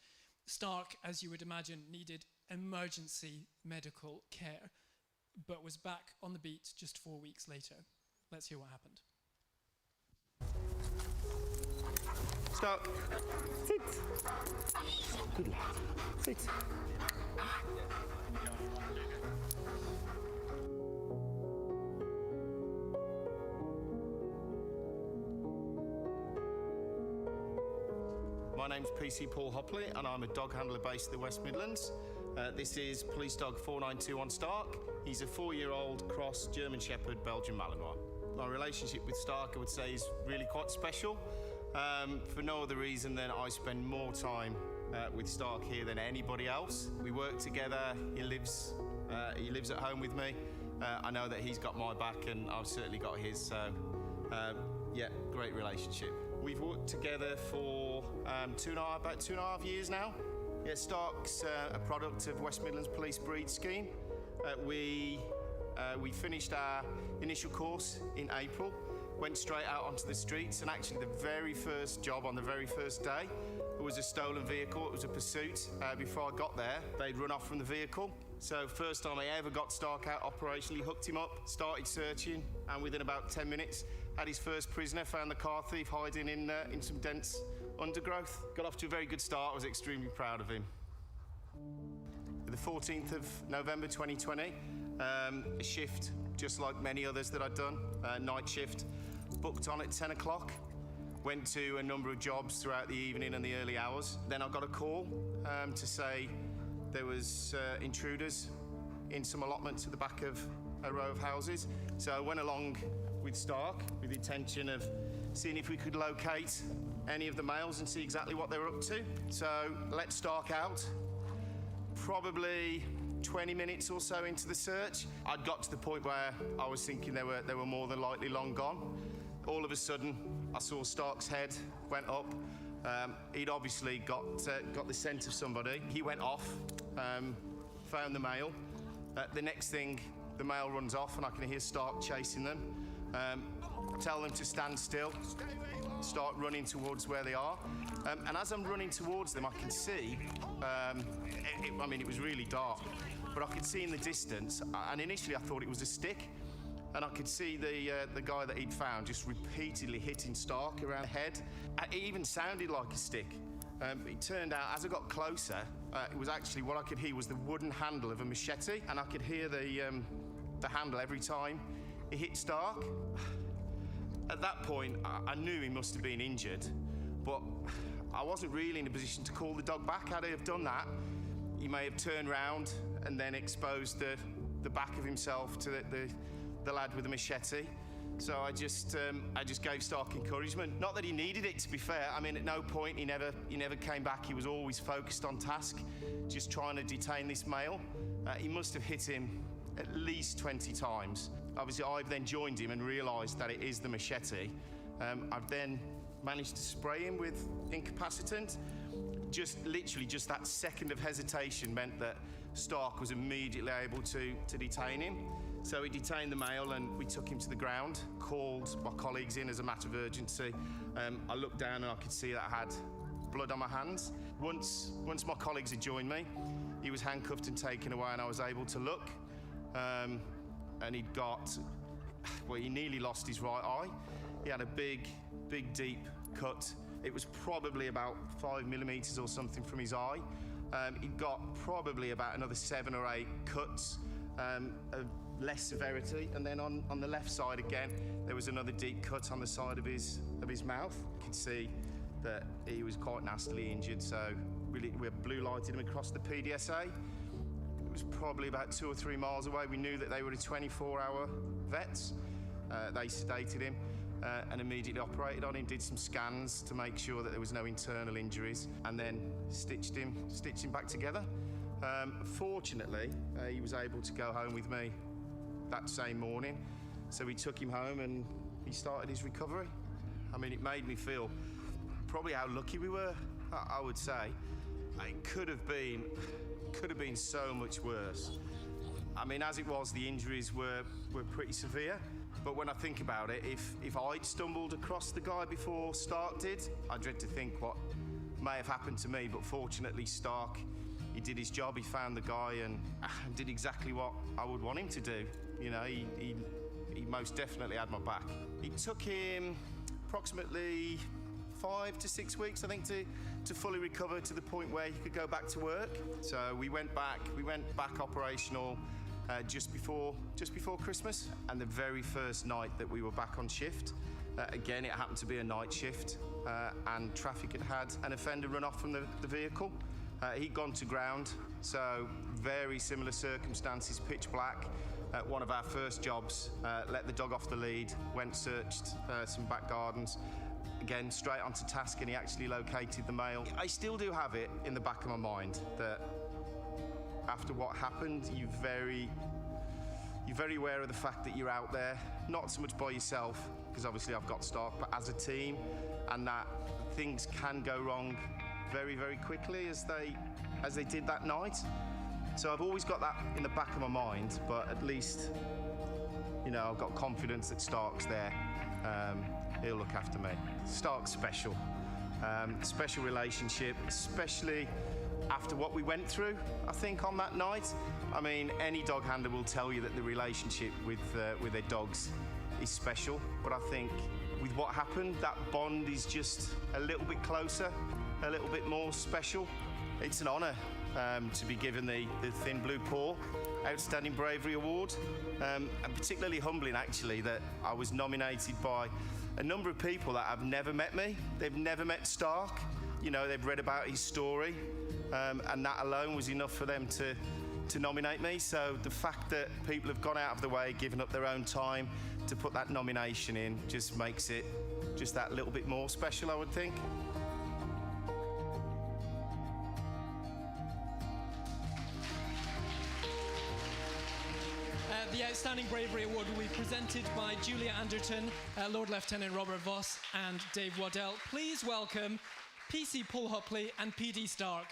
Stark, as you would imagine, needed emergency medical care, but was back on the beat just 4 weeks later. Let's hear what happened. Stark. Sit. Good lad. Sit. My name's PC Paul Hopley and I'm a dog handler based in the West Midlands. This is Police Dog 492 on Stark. He's a 4-year-old cross German Shepherd Belgian Malinois. My relationship with Stark, I would say, is really quite special. For no other reason than I spend more time with Stark here than anybody else. We work together. He lives at home with me. I know that he's got my back, and I've certainly got his. So, great relationship. We've worked together for about 2.5 years now. Yeah, Stark's a product of West Midlands Police Breed Scheme. We finished our initial course in April. Went straight out onto the streets, and actually the very first job on the very first day, was a stolen vehicle. It was a pursuit. Before I got there, they'd run off from the vehicle. So first time I ever got Stark out operationally, hooked him up, started searching, and within about 10 minutes, had his first prisoner, found the car thief hiding in some dense undergrowth. Got off to a very good start. I was extremely proud of him. The 14th of November 2020, a shift just like many others that I'd done, night shift, booked on at 10 o'clock. Went to a number of jobs throughout the evening and the early hours. Then I got a call to say there was intruders in some allotments at the back of a row of houses. So I went along with Stark with the intention of seeing if we could locate any of the males and see exactly what they were up to. So let Stark out. Probably 20 minutes or so into the search, I'd got to the point where I was thinking they were more than likely long gone. All of a sudden, I saw Stark's head went up. He'd obviously got the scent of somebody. He went off, found the male. The next thing, the male runs off, and I can hear Stark chasing them. Tell them to stand still, start running towards where they are. And as I'm running towards them, I can see, it was really dark, but I could see in the distance, and initially I thought it was a stick, and I could see the guy that he'd found just repeatedly hitting Stark around the head. It even sounded like a stick. It turned out, as I got closer, it was actually, what I could hear was the wooden handle of a machete, and I could hear the handle every time it hit Stark. At that point, I knew he must have been injured, but I wasn't really in a position to call the dog back. Had I have done that, he may have turned round and then exposed the back of himself to the lad with the machete. So I just gave Stark encouragement. Not that he needed it, to be fair. I mean, at no point he never came back. He was always focused on task, just trying to detain this male. He must have hit him at least 20 times. Obviously, I've then joined him and realised that it is the machete. I've then managed to spray him with incapacitant. Literally just that second of hesitation meant that Stark was immediately able to detain him. So we detained the male and we took him to the ground, called my colleagues in as a matter of urgency. I looked down and I could see that I had blood on my hands. Once my colleagues had joined me, he was handcuffed and taken away, and I was able to look. And he nearly lost his right eye. He had a big, deep cut. It was probably about 5 millimetres or something from his eye. He'd got probably about another 7 or 8 cuts of less severity. And then on the left side again, there was another deep cut on the side of his mouth. You could see that he was quite nastily injured, so we blue lighted him across the PDSA. It was probably about 2 or 3 miles away. We knew that they were a 24-hour vets. They sedated him and immediately operated on him, did some scans to make sure that there was no internal injuries, and then stitched him back together. Fortunately, he was able to go home with me that same morning. So we took him home and he started his recovery. I mean, it made me feel probably how lucky we were, I would say. It could have been so much worse. I mean, as it was, the injuries were pretty severe. But when I think about it, if I'd stumbled across the guy before Stark did, I dread to think what may have happened to me. But fortunately, Stark, he did his job. He found the guy and did exactly what I would want him to do. You know, he most definitely had my back. It took him approximately 5 to 6 weeks, I think, to fully recover to the point where he could go back to work. So we went back operational just before Christmas, and the very first night that we were back on shift, again, it happened to be a night shift, and traffic had an offender run off from the vehicle. He'd gone to ground, so very similar circumstances, pitch black. One of our first jobs, let the dog off the lead, went, searched some back gardens, again, straight onto task, and he actually located the male. I still do have it in the back of my mind that after what happened, you're very aware of the fact that you're out there, not so much by yourself, because obviously I've got Stark, but as a team, and that things can go wrong very, very quickly as they did that night. So I've always got that in the back of my mind, but at least, you know, I've got confidence that Stark's there. He'll look after me. Stark's special. Special relationship, especially after what we went through, I think, on that night. I mean, any dog handler will tell you that the relationship with their dogs is special, but I think with what happened, that bond is just a little bit closer, a little bit more special. It's an honour to be given the Thin Blue Paw Outstanding Bravery Award, and particularly humbling, actually, that I was nominated by a number of people that have never met me. They've never met Stark. You know, they've read about his story, and that alone was enough for them to nominate me. So the fact that people have gone out of the way, given up their own time to put that nomination in, just makes it just that little bit more special, I would think. The Outstanding Bravery Award will be presented by Julia Anderton, Lord Lieutenant Robert Voss and Dave Waddell. Please welcome PC Paul Hopley and PD Stark.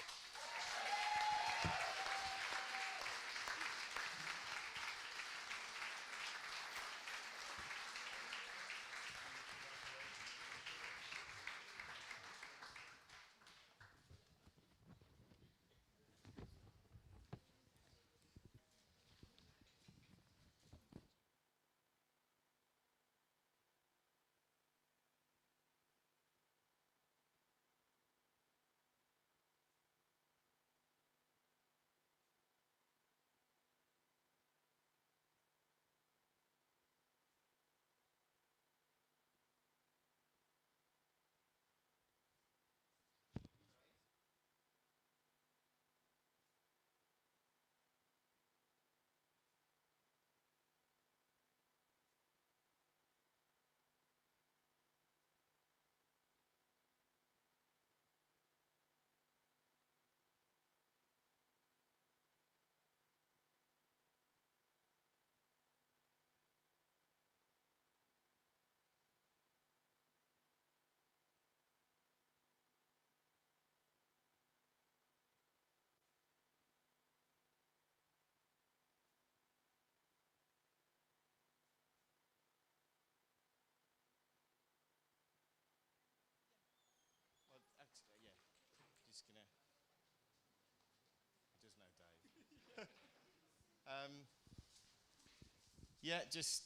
Yeah, just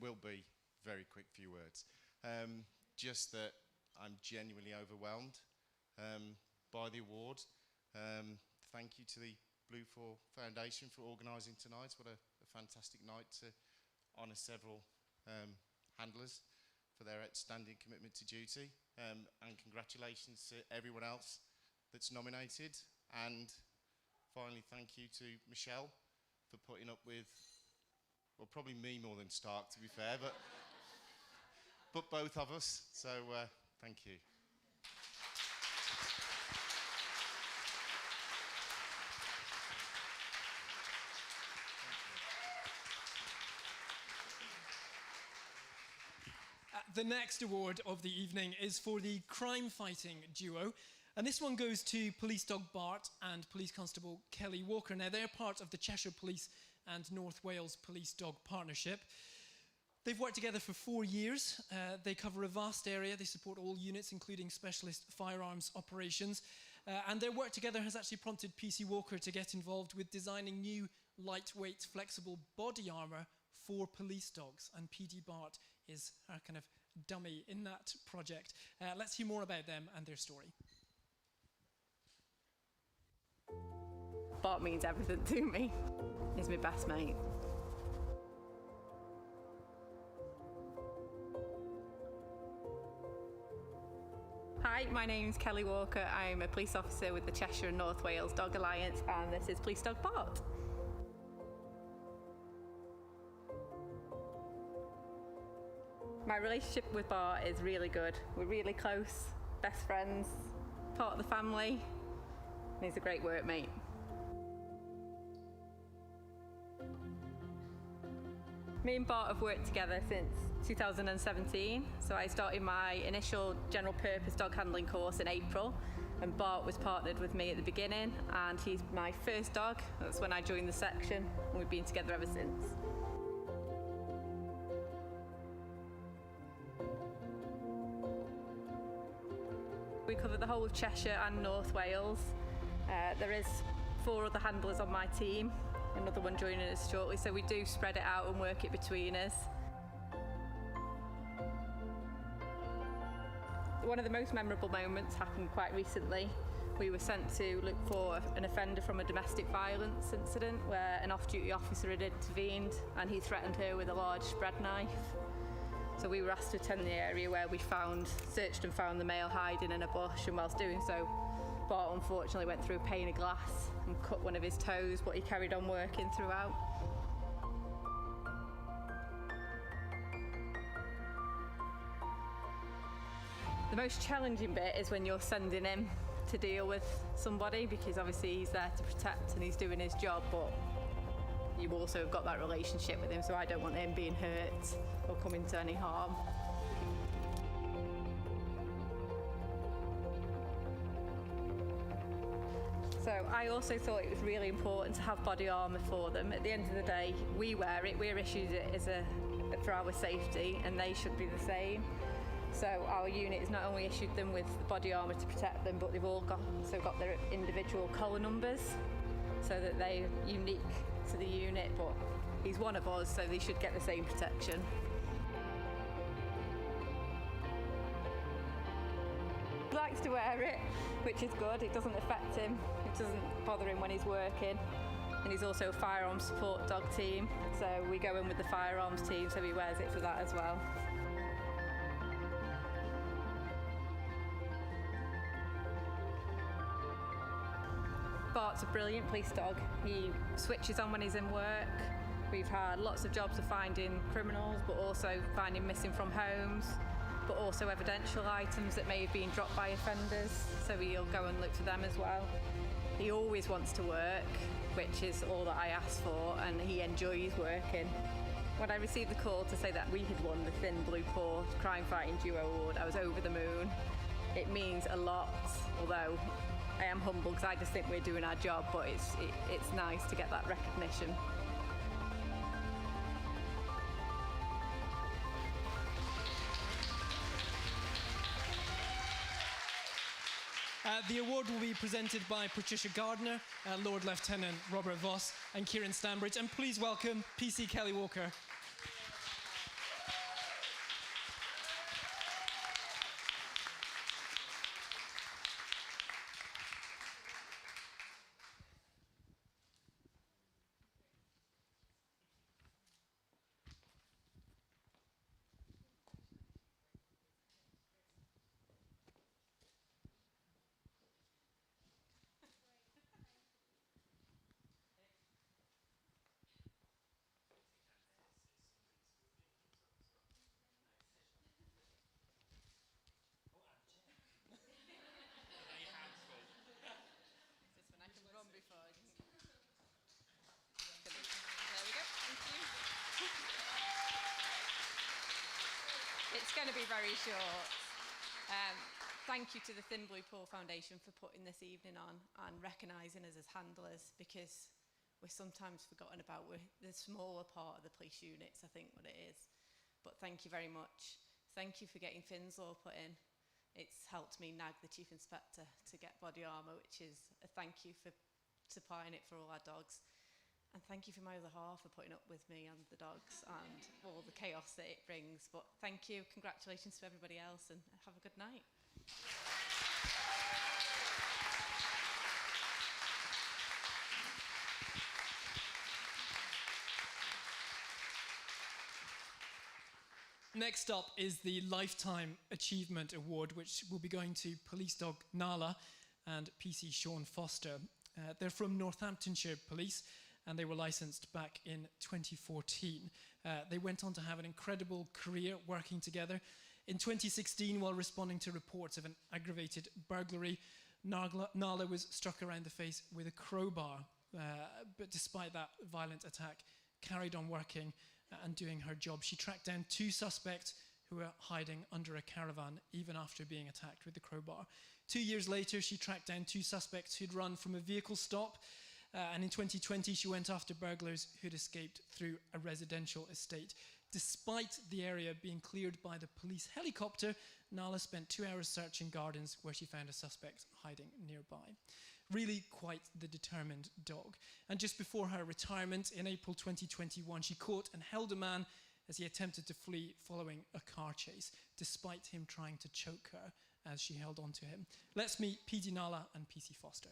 will be very quick few words. Just that I'm genuinely overwhelmed by the award. Thank you to the Blue Paw Foundation for organising tonight. What a fantastic night to honour several handlers for their outstanding commitment to duty. And congratulations to everyone else that's nominated. And finally, thank you to Michelle for putting up with, well, probably me more than Stark, to be fair, but both of us. So thank you. The next award of the evening is for the crime-fighting duo. And this one goes to Police Dog Bart and Police Constable Kelly Walker. Now, they're part of the Cheshire Police and North Wales Police Dog Partnership. They've worked together for 4 years. They cover a vast area. They support all units, including specialist firearms operations. And their work together has actually prompted PC Walker to get involved with designing new, lightweight, flexible body armour for police dogs. And PD Bart is our kind of dummy in that project. Let's hear more about them and their story. Bart means everything to me. He's my best mate. Hi, my name's Kelly Walker. I'm a police officer with the Cheshire and North Wales Dog Alliance, and this is Police Dog Bart. My relationship with Bart is really good. We're really close, best friends, part of the family, and he's a great workmate. Me and Bart have worked together since 2017, so I started my initial general purpose dog handling course in April, and Bart was partnered with me at the beginning, and he's my first dog. That's when I joined the section, and we've been together ever since. we cover the whole of Cheshire and North Wales. There is 4 other handlers on my team, another one joining us shortly, so we do spread it out and work it between us. One of the most memorable moments happened quite recently. We were sent to look for an offender from a domestic violence incident where an off-duty officer had intervened and he threatened her with a large bread knife. So we were asked to attend the area where we searched and found the male hiding in a bush, and whilst doing so, Bart unfortunately went through a pane of glass and cut one of his toes, but he carried on working throughout. The most challenging bit is when you're sending him to deal with somebody, because obviously he's there to protect and he's doing his job, but you've also got that relationship with him, so I don't want him being hurt or coming to any harm. So I also thought it was really important to have body armour for them. At the end of the day, we wear it, we're issued it for our safety, and they should be the same. So our unit has not only issued them with the body armour to protect them, but they've also got their individual collar numbers, so that they're unique to the unit, but he's one of us, so they should get the same protection. He likes to wear it, which is good. It doesn't affect him, it doesn't bother him when he's working. And he's also a firearms support dog team, so we go in with the firearms team, so he wears it for that as well. Bart's a brilliant police dog. He switches on when he's in work. We've had lots of jobs of finding criminals, but also finding missing from homes, but also evidential items that may have been dropped by offenders, so he'll go and look for them as well. He always wants to work, which is all that I ask for, and he enjoys working. When I received the call to say that we had won the Thin Blue Paw Crime Fighting Duo Award, I was over the moon. It means a lot, although I am humble because I just think we're doing our job, but it's nice to get that recognition. The award will be presented by Patricia Gardner, Lord Lieutenant Robert Voss, and Kieran Stanbridge. And please welcome PC Kelly Walker. It's going to be very short. Thank you to the Thin Blue Paw Foundation for putting this evening on and recognising us as handlers, because we're sometimes forgotten about. We're the smaller part of the police units, I think, what it is. But thank you very much. Thank you for getting Finn's Law put in. It's helped me nag the Chief Inspector to get body armour, which is a thank you for supplying it for all our dogs. And thank you for my other half for putting up with me and the dogs and all the chaos that it brings. But thank you, congratulations to everybody else, and have a good night. Next up is the Lifetime Achievement Award, which will be going to police dog Nala and PC Sean Foster. They're from Northamptonshire Police, and they were licensed back in 2014. They went on to have an incredible career working together. In 2016, while responding to reports of an aggravated burglary, Nala was struck around the face with a crowbar, but despite that violent attack, carried on working and doing her job. She tracked down 2 suspects who were hiding under a caravan even after being attacked with the crowbar. 2 years later, she tracked down 2 suspects who'd run from a vehicle stop And in 2020, she went after burglars who'd escaped through a residential estate. Despite the area being cleared by the police helicopter, Nala spent 2 hours searching gardens where she found a suspect hiding nearby. Really quite the determined dog. And just before her retirement in April 2021, she caught and held a man as he attempted to flee following a car chase, despite him trying to choke her as she held on to him. Let's meet PD Nala and PC Foster.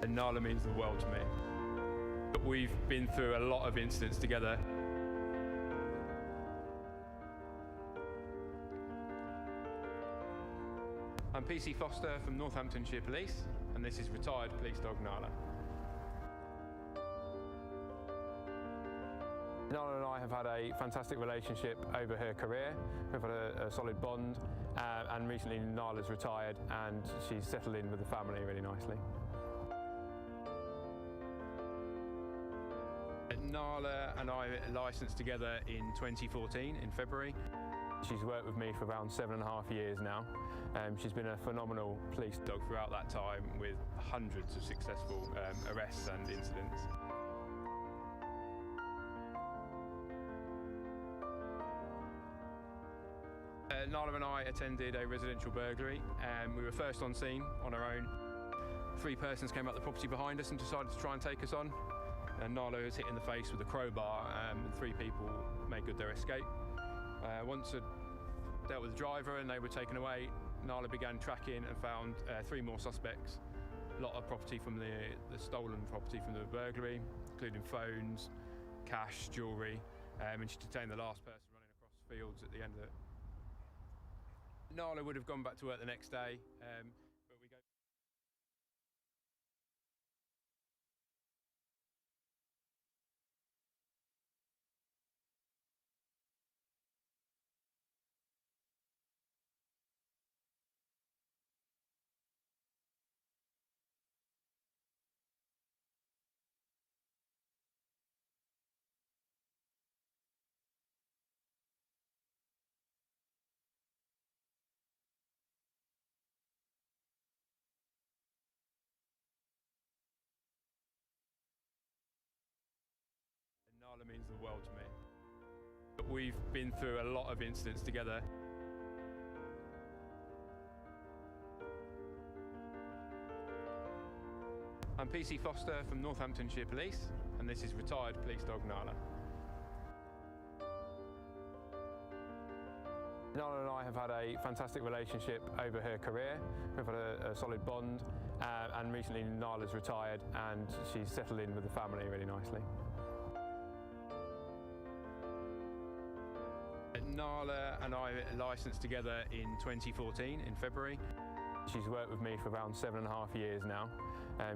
Nala means the world to me. We've been through a lot of incidents together. I'm PC Foster from Northamptonshire Police, and this is retired police dog Nala. Nala and I have had a fantastic relationship over her career. We've had a solid bond, and recently Nala's retired and she's settled in with the family really nicely. Nala and I licensed together in 2014, in February. She's worked with me for around 7.5 years now. She's been a phenomenal police dog throughout that time, with hundreds of successful arrests and incidents. Nala and I attended a residential burglary. We were first on scene on our own. 3 persons came up the property behind us and decided to try and take us on. And Nala was hit in the face with a crowbar, and 3 people made good their escape. Once I dealt with the driver and they were taken away, Nala began tracking and found 3 more suspects. A lot of property from the stolen property from the burglary, including phones, cash, jewellery, and she detained the last person running across the fields at the end of it. Nala would have gone back to work the next day, but we go. Nala means the world to me. We've been through a lot of incidents together. I'm PC Foster from Northamptonshire Police, and this is retired police dog Nala. Nala and I have had a fantastic relationship over her career. We've had a solid bond, and recently Nala's retired and she's settled in with the family really nicely. Nala and I licensed together in 2014, in February. She's worked with me for around 7.5 years now.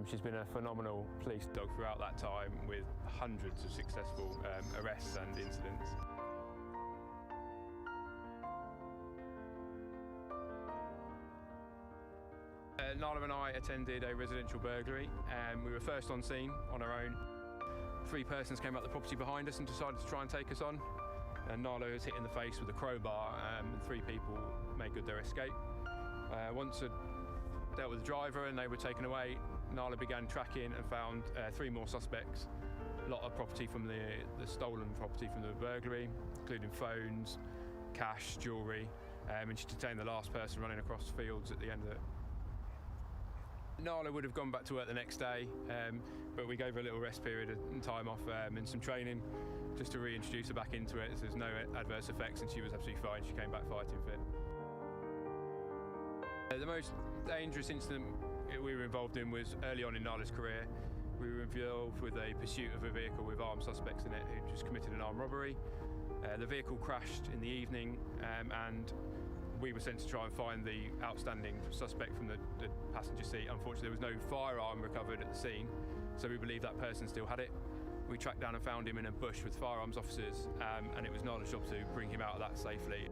She's been a phenomenal police dog throughout that time, with hundreds of successful arrests and incidents. Nala and I attended a residential burglary. We were first on scene on our own. 3 persons came up the property behind us and decided to try and take us on. And Nala was hit in the face with a crowbar, and 3 people made good their escape. Once I dealt with the driver and they were taken away, Nala began tracking and found 3 more suspects. A lot of property from the stolen property from the burglary, including phones, cash, jewellery, and she detained the last person running across the fields at the end of it. Nala would have gone back to work the next day, but we gave her a little rest period and time off and some training, just to reintroduce her back into it. So there's no adverse effects, and she was absolutely fine. She came back fighting fit. The most dangerous incident we were involved in was early on in Nala's career. We were involved with a pursuit of a vehicle with armed suspects in it who just committed an armed robbery. The vehicle crashed in the evening, and we were sent to try and find the outstanding suspect from the passenger seat. Unfortunately, there was no firearm recovered at the scene, so we believe that person still had it. We tracked down and found him in a bush with firearms officers, and it was Nala's job to bring him out of that safely.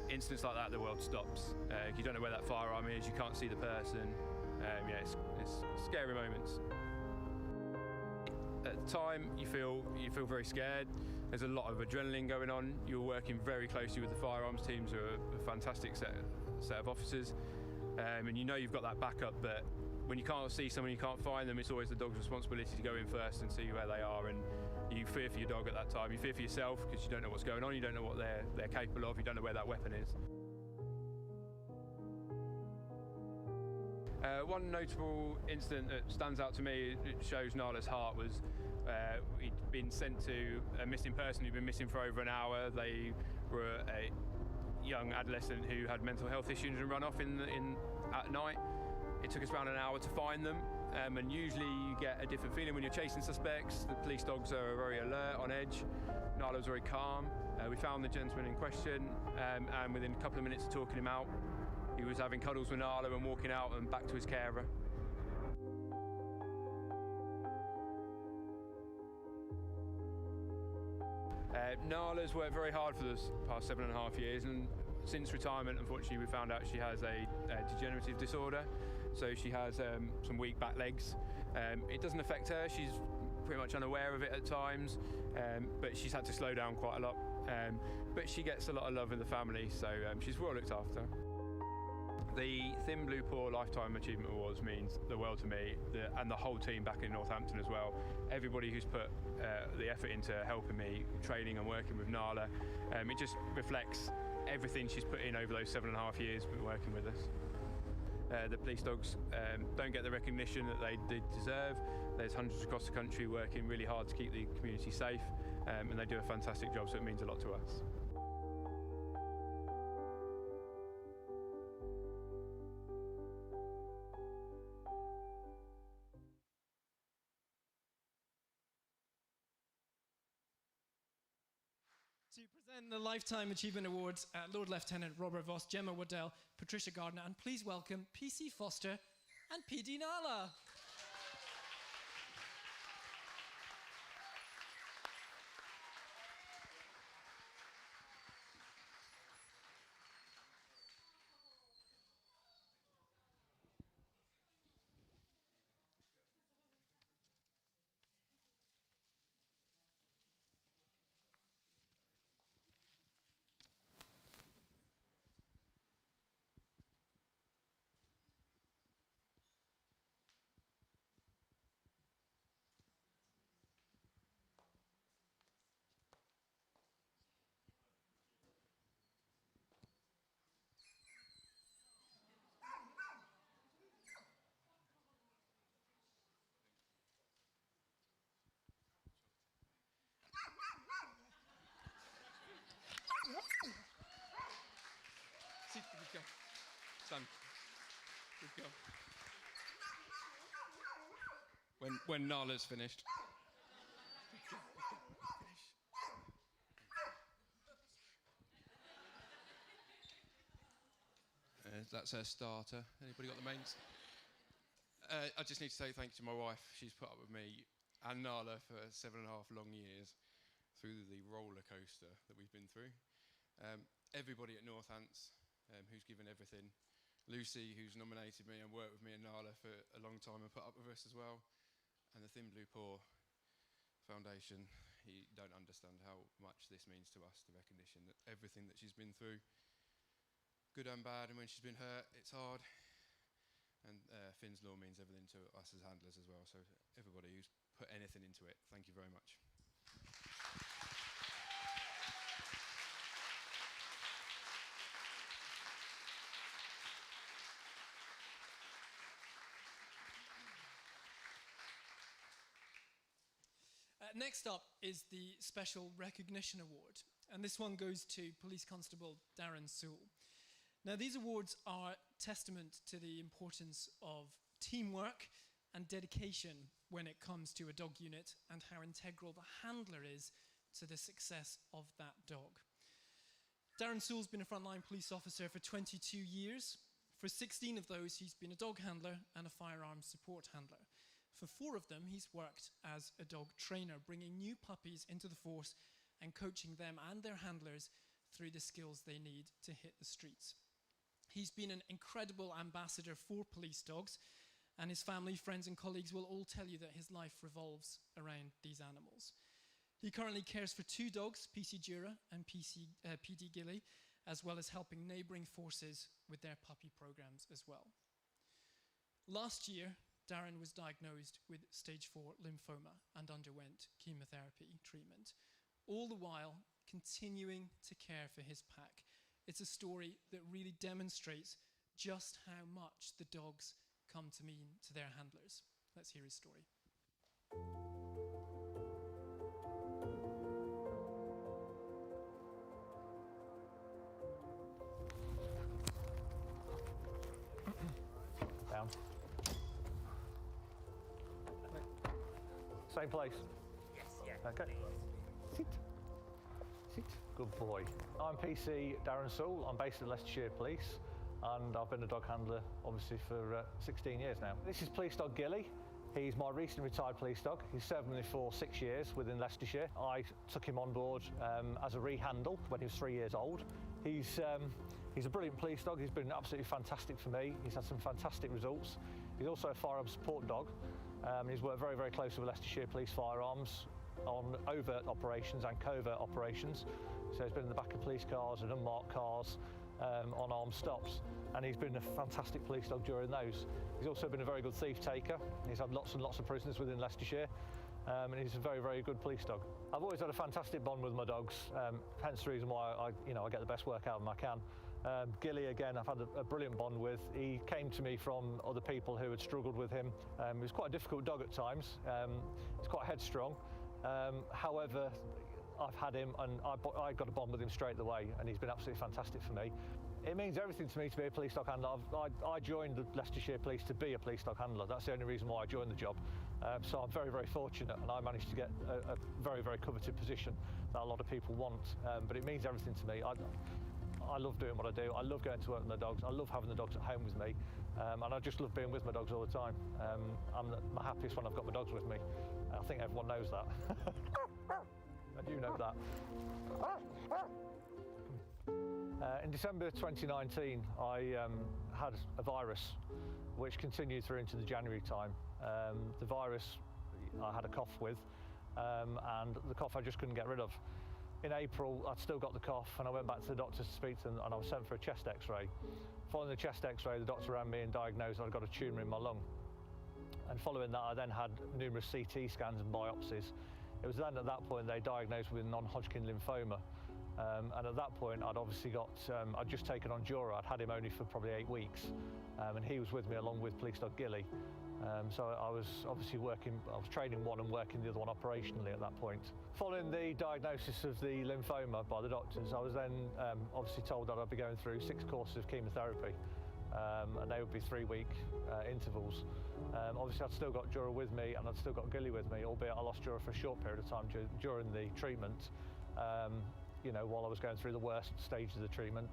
Incidents like that, the world stops. You don't know where that firearm is, you can't see the person. It's scary moments. At the time, you feel very scared. There's a lot of adrenaline going on. You're working very closely with the firearms teams, who are a fantastic set of officers, and you know you've got that backup, but when you can't see someone, you can't find them, it's always the dog's responsibility to go in first and see where they are, and you fear for your dog at that time. You fear for yourself because you don't know what's going on, you don't know what they're capable of, you don't know where that weapon is. One notable incident that stands out to me, it shows Nala's heart, was he'd been sent to a missing person who'd been missing for over an hour. They were a young adolescent who had mental health issues and run off at night. It took us around an hour to find them, and usually you get a different feeling when you're chasing suspects. The police dogs are very alert, on edge. Nala was very calm. We found the gentleman in question, and within a couple of minutes of talking him out, he was having cuddles with Nala and walking out and back to his carer. Nala's worked very hard for the past 7.5 years, and since retirement, unfortunately, we found out she has a degenerative disorder. So she has some weak back legs. It doesn't affect her. She's pretty much unaware of it at times, but she's had to slow down quite a lot. But she gets a lot of love in the family, so she's well looked after. The Thin Blue Paw Lifetime Achievement Awards means the world to me, and the whole team back in Northampton as well. Everybody who's put the effort into helping me, training and working with Nala, it just reflects everything she's put in over those 7.5 years working with us. The police dogs don't get the recognition that they deserve. There's hundreds across the country working really hard to keep the community safe, and they do a fantastic job, so it means a lot to us. To present the Lifetime Achievement Awards, Lord Lieutenant Robert Voss, Gemma Waddell, Patricia Gardner, and please welcome PC Foster and PD Nala. Sit, good girl. Son, good girl. When Nala's finished. That's her starter. Anybody got the mains? I just need to say thank you to my wife. She's put up with me and Nala for 7.5 long years through the roller coaster that we've been through. Everybody at Northants who's given everything. Lucy, who's nominated me and worked with me and Nala for a long time and put up with us as well. And the Thin Blue Paw Foundation. You don't understand how much this means to us, the recognition that everything that she's been through, good and bad, and when she's been hurt, it's hard. And Finn's Law means everything to us as handlers as well. So everybody who's put anything into it, thank you very much. Next up is the Special Recognition Award, and this one goes to Police Constable Darren Sull. Now, these awards are testament to the importance of teamwork and dedication when it comes to a dog unit, and how integral the handler is to the success of that dog. Darren Sull's been a frontline police officer for 22 years. For 16 of those, he's been a dog handler and a firearms support handler. For 4 of them, he's worked as a dog trainer, bringing new puppies into the force and coaching them and their handlers through the skills they need to hit the streets. He's been an incredible ambassador for police dogs, and his family, friends and colleagues will all tell you that his life revolves around these animals. He currently cares for 2 dogs, PC Jura and PD Gilly, as well as helping neighbouring forces with their puppy programs as well. Last year, Darren was diagnosed with stage 4 lymphoma and underwent chemotherapy treatment, all the while continuing to care for his pack. It's a story that really demonstrates just how much the dogs come to mean to their handlers. Let's hear his story. Down. Same place? Yes, yeah. Okay. Sit. Sit. Good boy. I'm PC Darren Sull. I'm based at Leicestershire Police, and I've been a dog handler, obviously, for 16 years now. This is police dog Gilly. He's my recently retired police dog. He's served with me for 6 years within Leicestershire. I took him on board as a rehandle when he was 3 years old. He's a brilliant police dog. He's been absolutely fantastic for me. He's had some fantastic results. He's also a firearms support dog. He's worked very, very closely with Leicestershire Police Firearms on overt operations and covert operations. So he's been in the back of police cars and unmarked cars, on armed stops, and he's been a fantastic police dog during those. He's also been a very good thief taker. He's had lots and lots of prisoners within Leicestershire, and he's a very, very good police dog. I've always had a fantastic bond with my dogs, hence the reason why I get the best work out of them I can. Gilly, again, I've had a brilliant bond with. He came to me from other people who had struggled with him. He was quite a difficult dog at times. He's quite headstrong. However, I've had him, and I got a bond with him straight away, and he's been absolutely fantastic for me. It means everything to me to be a police dog handler. I joined the Leicestershire Police to be a police dog handler. That's the only reason why I joined the job. So I'm very, very fortunate, and I managed to get a very, very coveted position that a lot of people want. But it means everything to me. I love doing what I do. I love going to work with the dogs. I love having the dogs at home with me. And I just love being with my dogs all the time. I'm my happiest when I've got my dogs with me. I think everyone knows that. And you know that. In December 2019, I had a virus which continued through into the January time. The virus I had a cough with, and the cough I just couldn't get rid of. In April, I'd still got the cough, and I went back to the doctor to speak to them, and I was sent for a chest x-ray. Following the chest x-ray, the doctor ran me and diagnosed that I'd got a tumour in my lung. And following that, I then had numerous CT scans and biopsies. It was then at that point they diagnosed me with non-Hodgkin lymphoma. And at that point, I'd obviously got, I'd just taken on Jura. I'd had him only for probably 8 weeks. And he was with me along with police dog Gilly. So I was obviously I was training one and working the other one operationally at that point. Following the diagnosis of the lymphoma by the doctors, I was then obviously told that I'd be going through 6 courses of chemotherapy. And they would be 3-week intervals. Obviously, I'd still got Jura with me, and I'd still got Gilly with me, albeit I lost Jura for a short period of time during the treatment. While I was going through the worst stage of the treatment,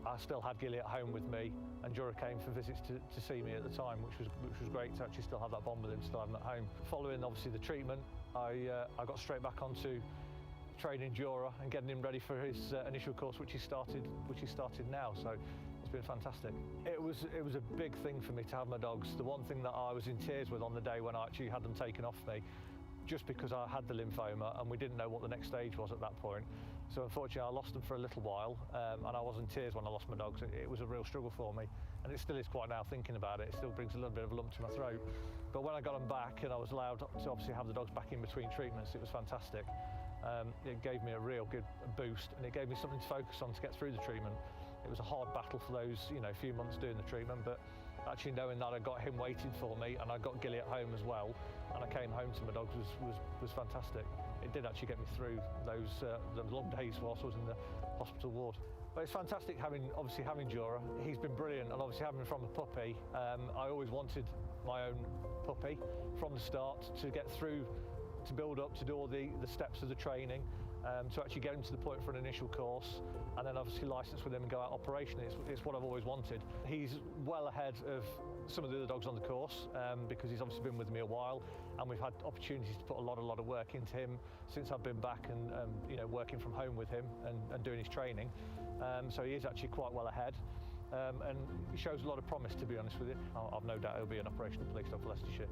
I still had Gilly at home with me, and Jura came for visits to see me at the time, which was great to actually still have that bond with him, still have him at home. Following obviously the treatment, I got straight back onto training Jura and getting him ready for his initial course, which he started now. So it's been fantastic. It was a big thing for me to have my dogs. The one thing that I was in tears with on the day when I actually had them taken off me, just because I had the lymphoma and we didn't know what the next stage was at that point. So unfortunately I lost them for a little while, and I was in tears when I lost my dogs. It was a real struggle for me, and it still is quite now thinking about it. It still brings a little bit of a lump to my throat. But when I got them back and I was allowed to obviously have the dogs back in between treatments, it was fantastic. It gave me a real good boost, and it gave me something to focus on to get through the treatment. It was a hard battle for those few months doing the treatment, but actually knowing that I got him waiting for me and I got Gilly at home as well, and I came home to my dogs was fantastic. It did actually get me through those long days whilst I was in the hospital ward. But it's fantastic having Jura. He's been brilliant, and obviously having him from a puppy. I always wanted my own puppy from the start to get through, to build up, to do all the steps of the training, to actually get him to the point for an initial course, and then obviously license with him and go out operationally. It's what I've always wanted. He's well ahead of some of the other dogs on the course, because he's obviously been with me a while, and we've had opportunities to put a lot of work into him since I've been back and working from home with him and doing his training. So he is actually quite well ahead. And he shows a lot of promise, to be honest with you. I've no doubt he'll be an operational police dog for Leicestershire.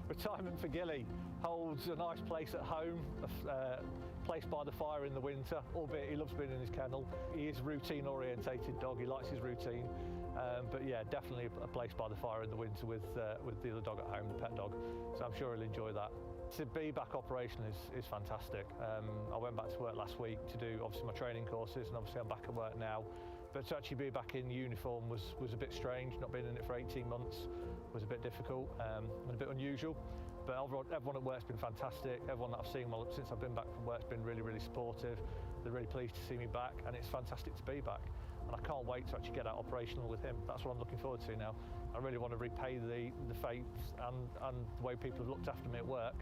Retirement for Gilly holds a nice place at home, a place by the fire in the winter, albeit he loves being in his kennel. He is a routine orientated dog, he likes his routine. But yeah, definitely a place by the fire in the winter with the other dog at home, the pet dog. So I'm sure he'll enjoy that. To be back operational is fantastic. I went back to work last week to do obviously my training courses, and obviously I'm back at work now. But to actually be back in uniform was a bit strange. Not being in it for 18 months was a bit difficult and a bit unusual. But everyone at work's been fantastic. Everyone that I've seen since I've been back from work's been really, really supportive. They're really pleased to see me back, and it's fantastic to be back. And I can't wait to actually get out operational with him. That's what I'm looking forward to now. I really want to repay the faith and the way people have looked after me at work,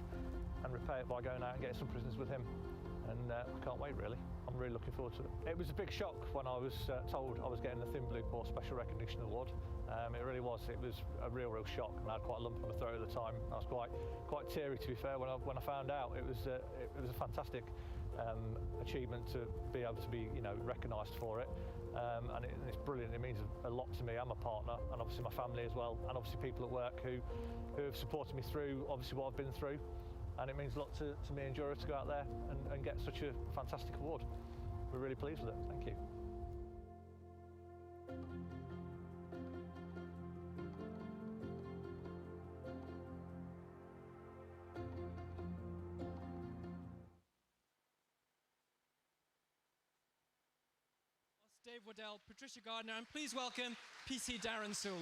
and repay it by going out and getting some prisoners with him. And I can't wait, really. I'm really looking forward to it. It was a big shock when I was told I was getting the Thin Blue Paw Special Recognition Award. It really was. It was a real shock, and I had quite a lump in my throat at the time. I was quite teary, to be fair, when I found out. It was a fantastic achievement to be able to be, recognised for it. And it's brilliant. It means a lot to me and my partner, and obviously my family as well, and obviously people at work who have supported me through obviously what I've been through. And it means a lot to me and Jura to go out there and get such a fantastic award. We're really pleased with it. Thank you. Dave Waddell, Patricia Gardner, and please welcome PC Darren Sull.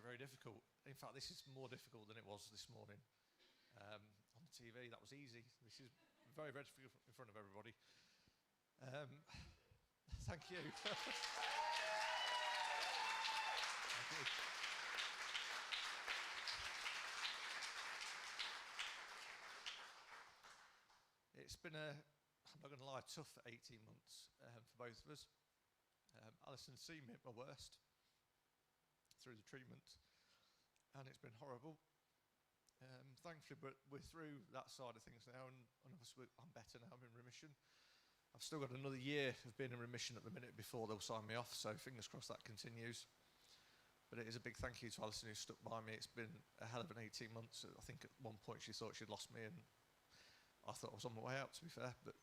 It's very difficult. In fact, this is more difficult than it was this morning. On the TV, that was easy. This is very difficult in front of everybody. Thank you. Thank you. It's been I'm not going to lie, tough 18 months for both of us. Alison's seen me at my worst through the treatment, and it's been horrible. Thankfully, but we're through that side of things now, and obviously I'm better now. I'm in remission. I've still got another year of being in remission at the minute before they'll sign me off, so fingers crossed that continues. But it is a big thank you to Alison who stuck by me. It's been a hell of an 18 months. I think at one point she thought she'd lost me, and I thought I was on my way out, to be fair. But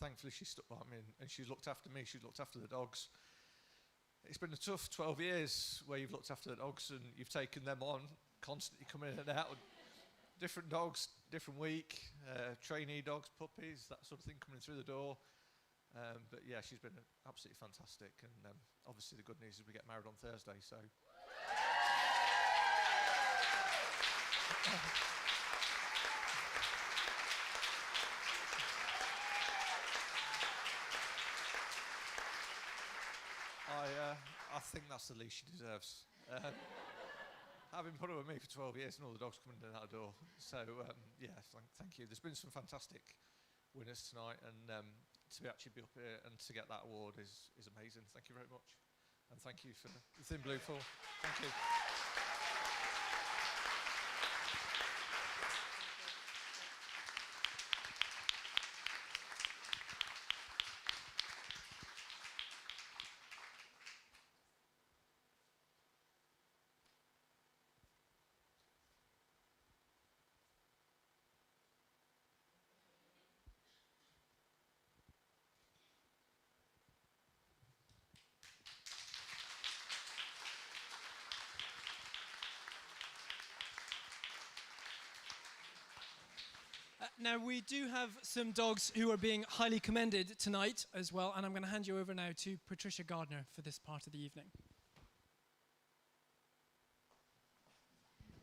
thankfully she stuck by me, and she's looked after me. She's looked after the dogs. It's been a tough 12 years where you've looked after the dogs and you've taken them on, constantly coming in and out. Different dogs, different week, trainee dogs, puppies, that sort of thing coming through the door. But yeah, she's been absolutely fantastic. And obviously the good news is we get married on Thursday, so. I think that's the least she deserves. Having put up with me for 12 years and all the dogs coming in that door. So, yeah, thank you. There's been some fantastic winners tonight, and to actually be up here and to get that award is amazing. Thank you very much. And thank you for the Thin Blue Paw. Thank you. Now, we do have some dogs who are being highly commended tonight as well, and I'm going to hand you over now to Patricia Gardner for this part of the evening.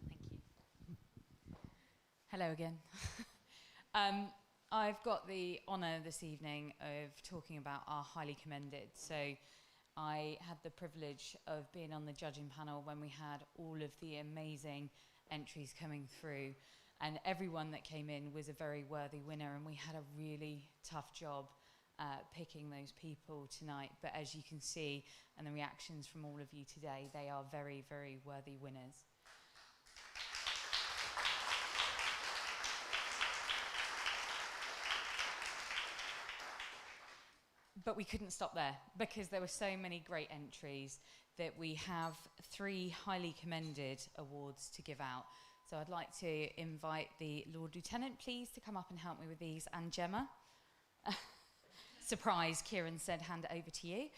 Thank you. Hello again. I've got the honour this evening of talking about our highly commended. So I had the privilege of being on the judging panel when we had all of the amazing entries coming through, and everyone that came in was a very worthy winner, and we had a really tough job picking those people tonight. But as you can see, and the reactions from all of you today, they are very, very worthy winners. But we couldn't stop there, because there were so many great entries that we have 3 highly commended awards to give out. So I'd like to invite the Lord Lieutenant, please, to come up and help me with these, and Gemma. Surprise, Kieran said, hand it over to you.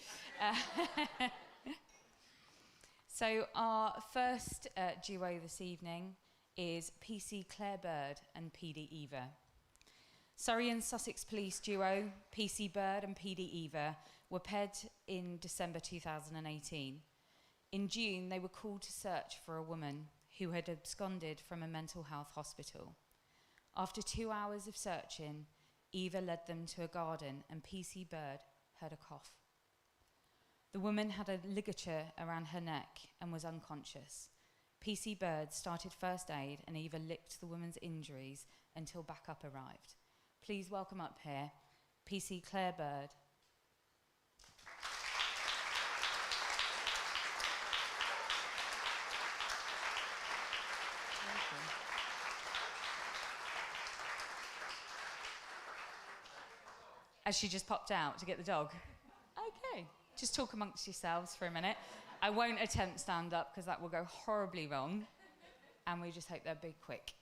So our first duo this evening is PC Claire Bird and PD Eva. Surrey and Sussex Police duo, PC Bird and PD Eva, were paired in December 2018. In June, they were called to search for a woman who had absconded from a mental health hospital. After 2 hours of searching, Eva led them to a garden and PC Bird heard a cough. The woman had a ligature around her neck and was unconscious. PC Bird started first aid and Eva licked the woman's injuries until backup arrived. Please welcome up here, PC Claire Bird. As she just popped out to get the dog. Okay, just talk amongst yourselves for a minute. I won't attempt stand up because that will go horribly wrong. And we just hope they'll be quick.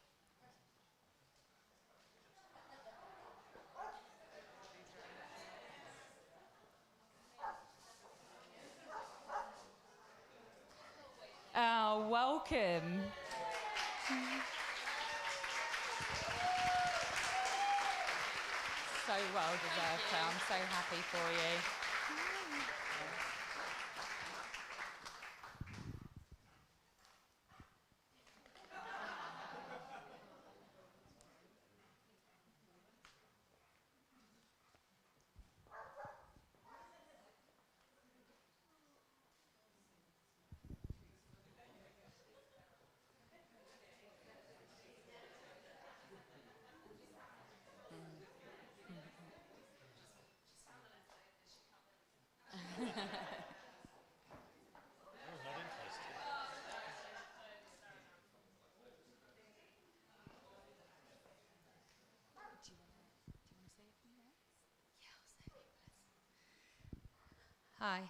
Welcome. So well deserved, Claire. I'm so happy for you. Hi.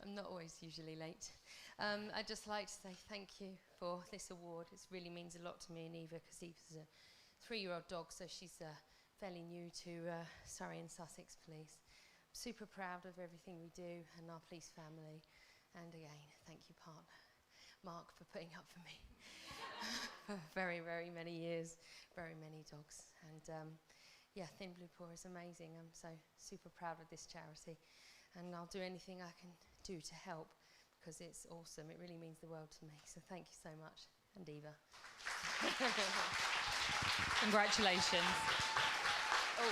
I'm not always usually late. I'd just like to say thank you for this award. It really means a lot to me and Eva, because Eva's a 3-year-old dog, so she's fairly new to Surrey and Sussex Police. I'm super proud of everything we do and our police family. And again, thank you, partner Mark, for putting up for me for very, very many years, very many dogs. And yeah, Thin Blue Paw is amazing. I'm so super proud of this charity. And I'll do anything I can do to help, because it's awesome. It really means the world to me. So thank you so much. And Eva. Congratulations. Oh.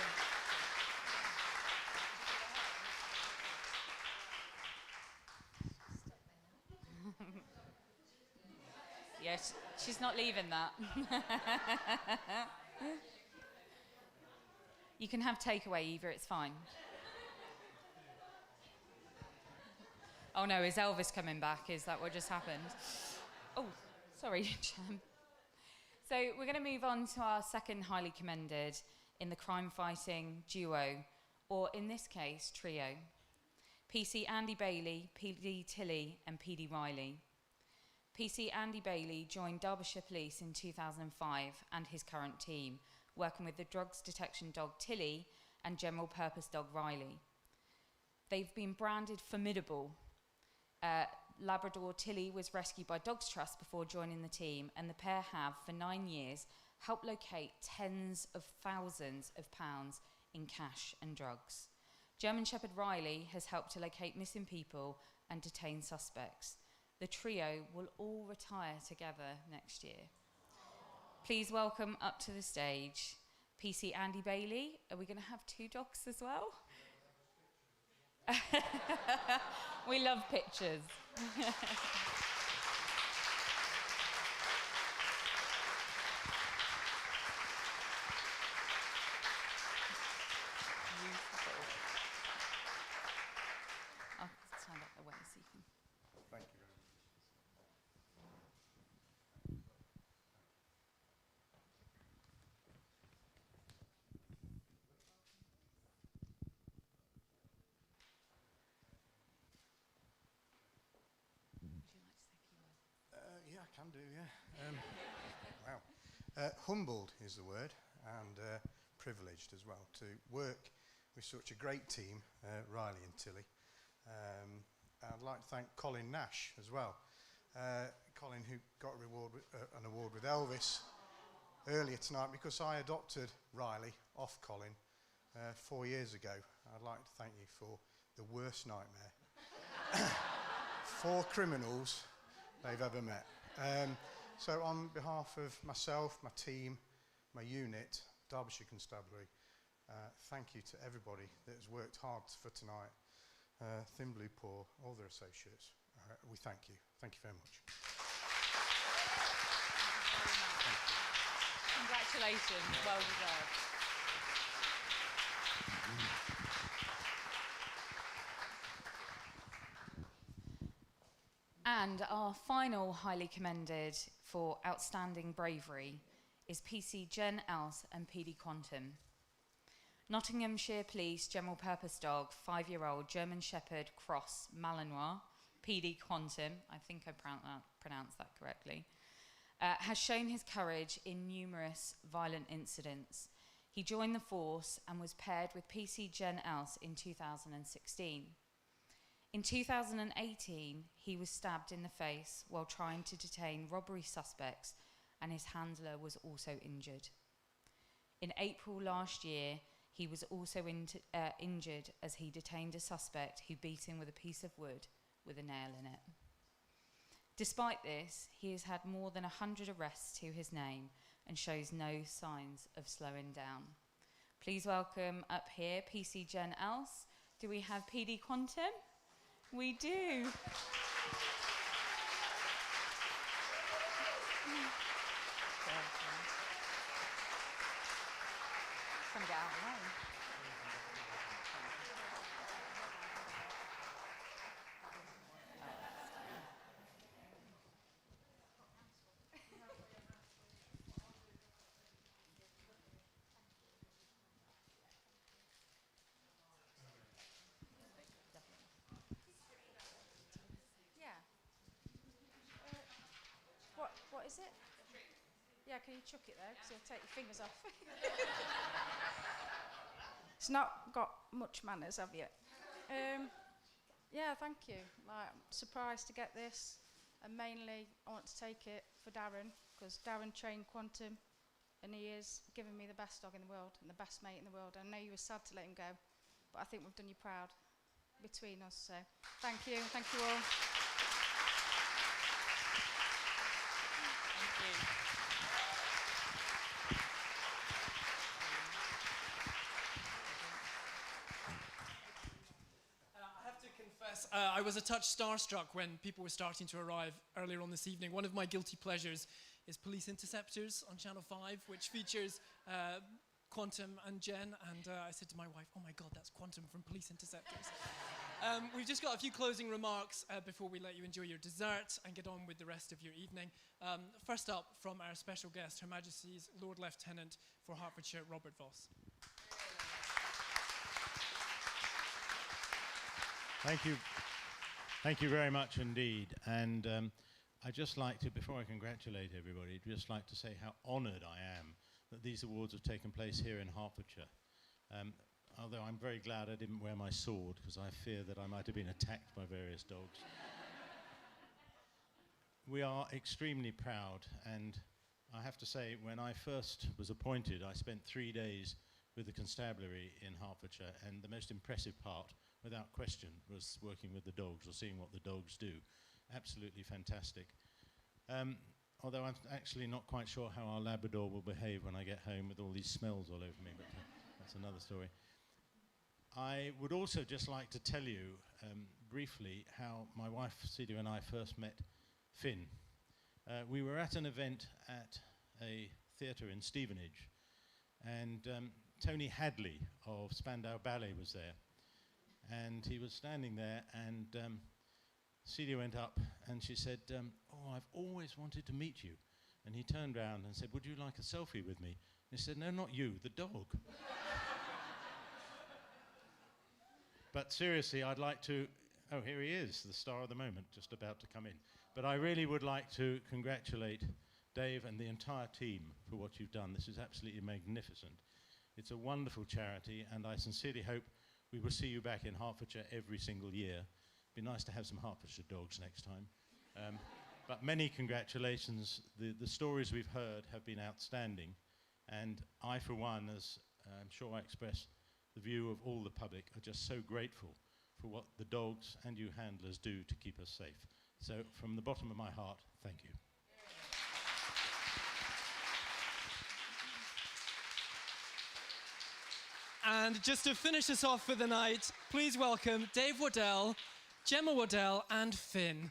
Yes, she's not leaving that. You can have takeaway, Eva, it's fine. Oh no, is Elvis coming back? Is that what just happened? Oh, sorry, Jem. So we're going to move on to our second highly commended in the crime-fighting duo, or in this case, trio. PC Andy Bailey, PD Tilly and PD Riley. PC Andy Bailey joined Derbyshire Police in 2005 and his current team, working with the drugs detection dog Tilly and general purpose dog Riley. They've been branded formidable. Labrador Tilly was rescued by Dogs Trust before joining the team, and the pair have, for 9 years, helped locate tens of thousands of pounds in cash and drugs. German Shepherd Riley has helped to locate missing people and detain suspects. The trio will all retire together next year. Please welcome up to the stage PC Andy Bailey. Are we going to have 2 dogs as well? We love pictures. I'll stand up the way so you can. Thank you very much. Yeah, I can do, yeah. Wow. Humbled is the word, and privileged as well to work with such a great team, Riley and Tilly. I'd like to thank Colin Nash as well. Colin, who got an award with Elvis earlier tonight, because I adopted Riley off Colin 4 years ago. I'd like to thank you for the worst nightmare for criminals they've ever met. So on behalf of myself, my team, my unit, Derbyshire Constabulary, thank you to everybody that has worked hard for tonight. Thin Blue Paw, all their associates, we thank you. Thank you very much. Congratulations, well deserved. And our final highly commended for outstanding bravery is PC Jen Else and PD Quantum. Nottinghamshire Police General Purpose Dog, 5-year-old German Shepherd Cross Malinois, PD Quantum, I think I pronounced that correctly, has shown his courage in numerous violent incidents. He joined the force and was paired with PC Jen Else in 2016. In 2018, he was stabbed in the face while trying to detain robbery suspects, and his handler was also injured. In April last year, he was also injured as he detained a suspect who beat him with a piece of wood with a nail in it. Despite this, he has had more than 100 arrests to his name and shows no signs of slowing down. Please welcome up here PC Jen Else. Do we have PD Quantum? We do. Trying to get out of the way. What is it? Yeah, can you chuck it there? Because you'll take your fingers off. It's not got much manners, have you? Yeah, thank you. I'm surprised to get this. And mainly, I want to take it for Darren, because Darren trained Quantum, and he is giving me the best dog in the world and the best mate in the world. I know you were sad to let him go, but I think we've done you proud between us. So thank you all. I have to confess, I was a touch starstruck when people were starting to arrive earlier on this evening. One of my guilty pleasures is Police Interceptors on Channel 5, which features Quantum and Jen, and I said to my wife, oh my God, that's Quantum from Police Interceptors. We've just got a few closing remarks before we let you enjoy your dessert and get on with the rest of your evening. First up, from our special guest, Her Majesty's Lord Lieutenant for Hertfordshire, Robert Voss. Thank you. Thank you very much indeed. And I'd just like to, before I congratulate everybody, just like to say how honoured I am that these awards have taken place here in Hertfordshire. Although I'm very glad I didn't wear my sword, because I fear that I might have been attacked by various dogs. We are extremely proud, and I have to say, when I first was appointed, I spent 3 days with the constabulary in Hertfordshire, and the most impressive part, without question, was working with the dogs, or seeing what the dogs do. Absolutely fantastic. Although I'm actually not quite sure how our Labrador will behave when I get home with all these smells all over me, but that's another story. I would also just like to tell you briefly how my wife Celia and I first met Finn. We were at an event at a theatre in Stevenage, and Tony Hadley of Spandau Ballet was there, and he was standing there, and Celia went up and she said, oh, I've always wanted to meet you. And he turned round and said, would you like a selfie with me? And he said, no, not you, the dog. But seriously, I'd like to, oh, here he is, the star of the moment, just about to come in. But I really would like to congratulate Dave and the entire team for what you've done. This is absolutely magnificent. It's a wonderful charity, and I sincerely hope we will see you back in Hertfordshire every single year. It'd be nice to have some Hertfordshire dogs next time. But many congratulations. The stories we've heard have been outstanding, and I, for one, as I'm sure I express the view of all the public, are just so grateful for what the dogs and you handlers do to keep us safe. So from the bottom of my heart, thank you. And just to finish us off for the night, please welcome Dave Waddell, Gemma Waddell, and Finn.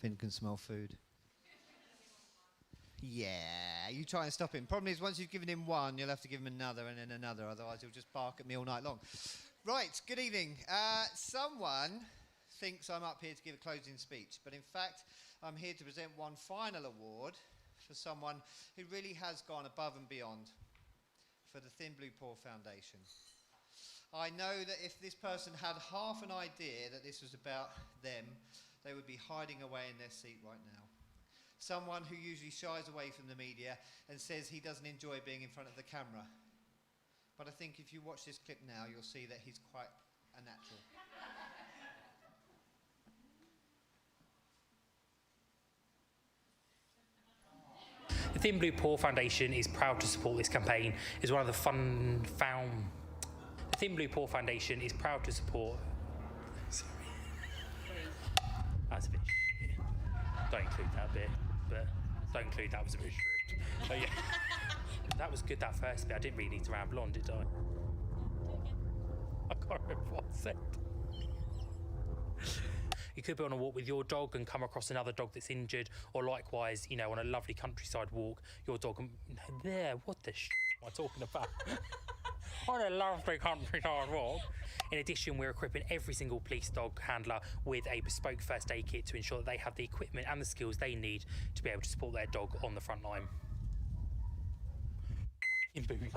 Finn can smell food. Yeah, you try and stop him. Problem is, once you've given him one, you'll have to give him another and then another, otherwise he'll just bark at me all night long. Right, good evening. Someone thinks I'm up here to give a closing speech, but in fact, I'm here to present one final award for someone who really has gone above and beyond for the Thin Blue Paw Foundation. I know that if this person had half an idea that this was about them, they would be hiding away in their seat right now. Someone who usually shies away from the media and says he doesn't enjoy being in front of the camera. But I think if you watch this clip now, you'll see that he's quite a natural. The Thin Blue Paw Foundation is proud to support this campaign. It's one of the The Thin Blue Paw Foundation is proud to support. Sorry. That's a bit shit. Don't include that bit, but don't include that was a bit strict. Oh yeah. That was good, that first bit. I didn't really need to ramble on, did I? I can't remember what I said. You could be on a walk with your dog and come across another dog that's injured, or likewise, you know, on a lovely countryside walk, your dog there, what the shit am I talking about? On a lovely countryside walk. In addition, we're equipping every single police dog handler with a bespoke first aid kit to ensure that they have the equipment and the skills they need to be able to support their dog on the front line. In booty.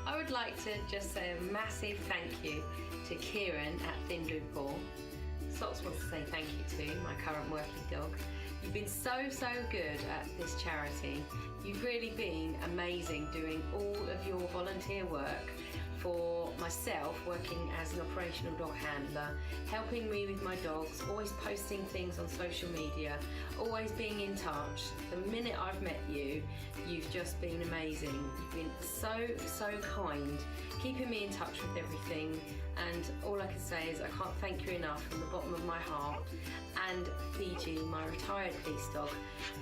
I would like to just say a massive thank you to Kieran at Thin Blue Paw. Socks wants to say thank you to my current working dog. You've been so good at this charity. You've really been amazing doing all of your volunteer work for myself, working as an operational dog handler, helping me with my dogs, always posting things on social media, always being in touch. The minute I've met you, you've just been amazing. You've been so kind, keeping me in touch with everything, and all I can say is I can't thank you enough from the bottom of my heart. And Fiji, my retired police dog,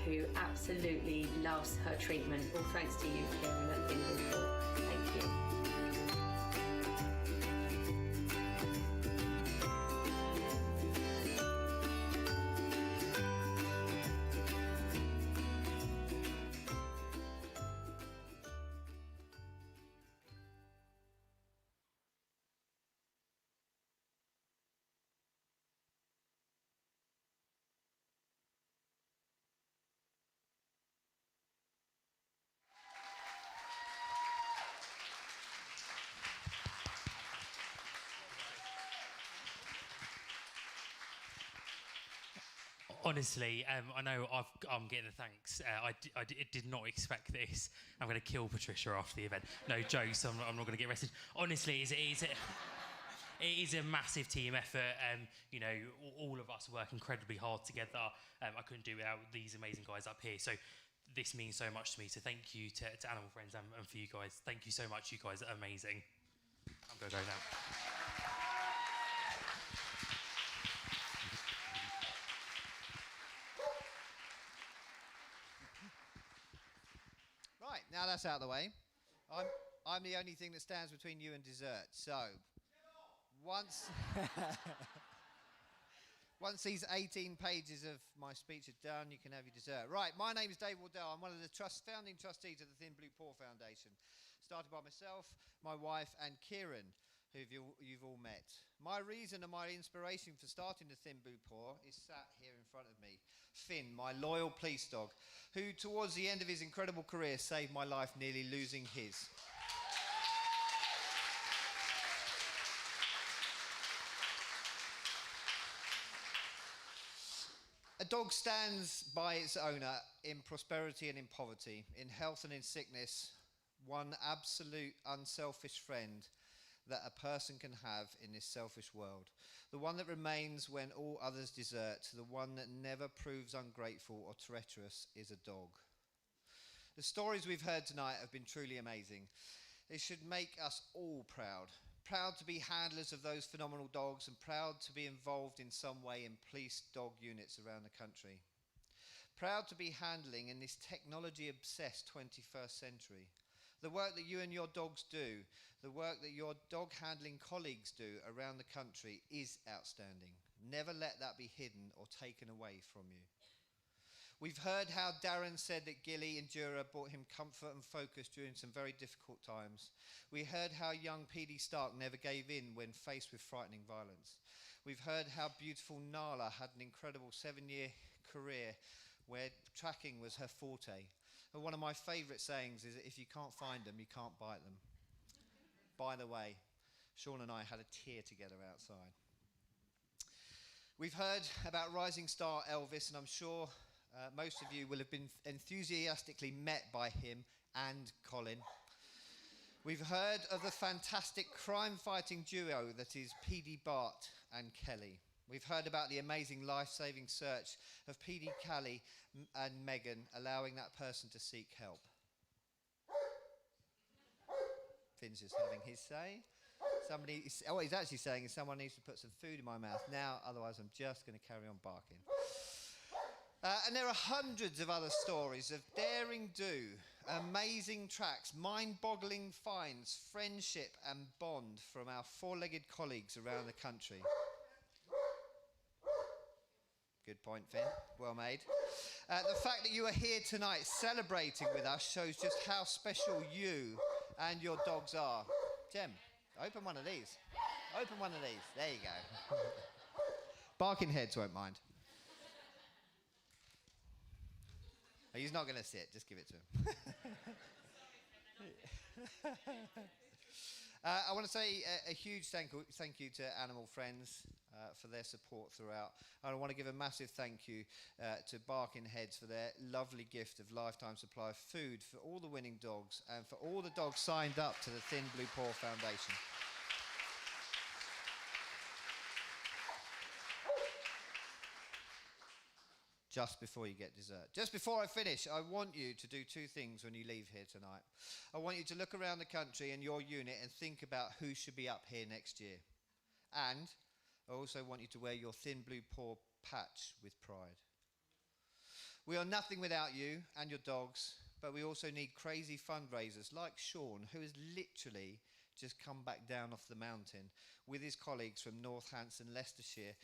who absolutely loves her treatment. All thanks to you, Kieran, at Thin Blue Paw. Thank you. Honestly, I know I'm getting the thanks. I did not expect this. I'm going to kill Patricia after the event. No jokes, I'm not going to get arrested. Honestly, it is a massive team effort. You know, all of us work incredibly hard together. I couldn't do it without these amazing guys up here. So this means so much to me. So thank you to Animal Friends and for you guys. Thank you so much. You guys are amazing. I'm going to go now. Right, now that's out of the way. I'm the only thing that stands between you and dessert. So, once these 18 pages of my speech are done, you can have your dessert. Right, my name is Dave Wardell. I'm one of the founding trustees of the Thin Blue Paw Foundation. Started by myself, my wife, and Kieran, who you've all met. My reason and my inspiration for starting the Thin Blue Paw is sat here in front of me. Finn, my loyal police dog, who towards the end of his incredible career saved my life, nearly losing his. A dog stands by its owner in prosperity and in poverty, in health and in sickness, one absolute unselfish friend that a person can have in this selfish world. The one that remains when all others desert, the one that never proves ungrateful or treacherous is a dog. The stories we've heard tonight have been truly amazing. They should make us all proud. Proud to be handlers of those phenomenal dogs and proud to be involved in some way in police dog units around the country. Proud to be handling in this technology-obsessed 21st century. The work that you and your dogs do, the work that your dog handling colleagues do around the country is outstanding. Never let that be hidden or taken away from you. We've heard how Darren said that Gilly and Jura brought him comfort and focus during some very difficult times. We heard how young PD Stark never gave in when faced with frightening violence. We've heard how beautiful Nala had an incredible 7-year career where tracking was her forte. And one of my favourite sayings is that if you can't find them, you can't bite them. By the way, Sean and I had a tear together outside. We've heard about rising star Elvis, and I'm sure most of you will have been enthusiastically met by him and Colin. We've heard of the fantastic crime-fighting duo that is PD Bart and Kelly. We've heard about the amazing life-saving search of PD Callie and Megan, allowing that person to seek help. Finn's just having his say. What he's actually saying is someone needs to put some food in my mouth now, otherwise I'm just going to carry on barking. And there are hundreds of other stories of daring do, amazing tracks, mind-boggling finds, friendship and bond from our four-legged colleagues around the country. Good point, Finn. Well made. The fact that you are here tonight celebrating with us shows just how special you and your dogs are. Jem, open one of these. Open one of these. There you go. Barking heads won't mind. Oh, he's not going to sit. Just give it to him. I want to say a huge thank you to Animal Friends for their support throughout. And I want to give a massive thank you to Barking Heads for their lovely gift of lifetime supply of food for all the winning dogs and for all the dogs signed up to the Thin Blue Paw Foundation. Just before you get dessert. Just before I finish, I want you to do two things when you leave here tonight. I want you to look around the country and your unit and think about who should be up here next year. And I also want you to wear your Thin Blue Paw patch with pride. We are nothing without you and your dogs, but we also need crazy fundraisers like Sean, who has literally just come back down off the mountain with his colleagues from Northampton, Leicestershire,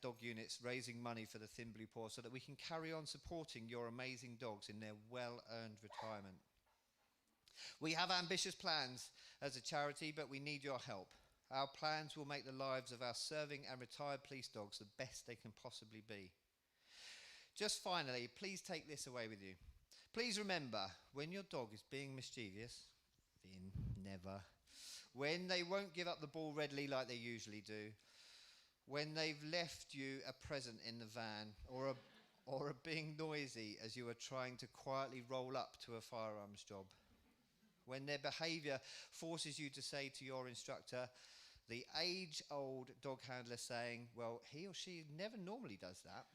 dog units, raising money for the Thin Blue Paw so that we can carry on supporting your amazing dogs in their well-earned retirement. We have ambitious plans as a charity, but we need your help. Our plans will make the lives of our serving and retired police dogs the best they can possibly be. Just finally, please take this away with you. Please remember, when your dog is being mischievous, Finn, never, when they won't give up the ball readily like they usually do, when they've left you a present in the van or are being noisy as you are trying to quietly roll up to a firearms job. When their behaviour forces you to say to your instructor, the age-old dog handler saying, well, he or she never normally does that.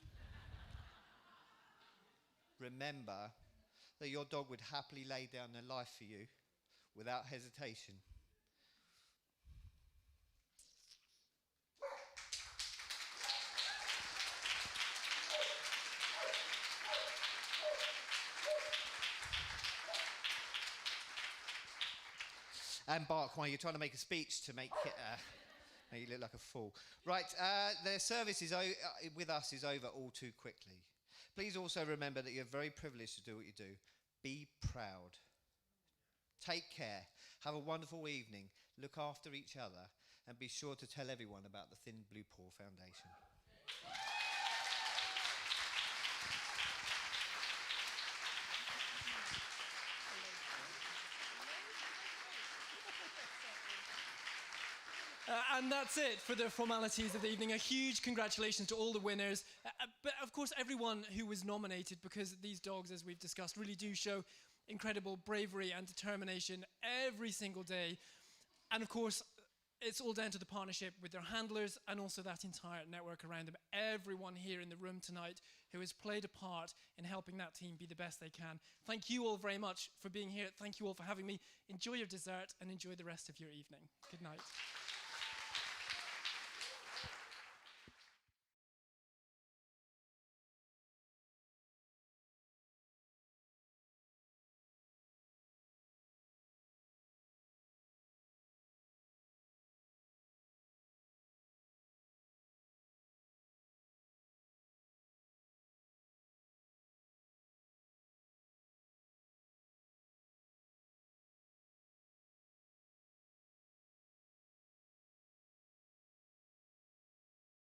Remember that your dog would happily lay down their life for you without hesitation. And bark while you're trying to make a speech to make you look like a fool. Right, their service with us is over all too quickly. Please also remember that you're very privileged to do what you do. Be proud. Take care. Have a wonderful evening. Look after each other. And be sure to tell everyone about the Thin Blue Paw Foundation. And that's it for the formalities of the evening. A huge congratulations to all the winners. But of course, everyone who was nominated, because these dogs, as we've discussed, really do show incredible bravery and determination every single day. And of course, it's all down to the partnership with their handlers and also that entire network around them. Everyone here in the room tonight who has played a part in helping that team be the best they can. Thank you all very much for being here. Thank you all for having me. Enjoy your dessert and enjoy the rest of your evening. Good night.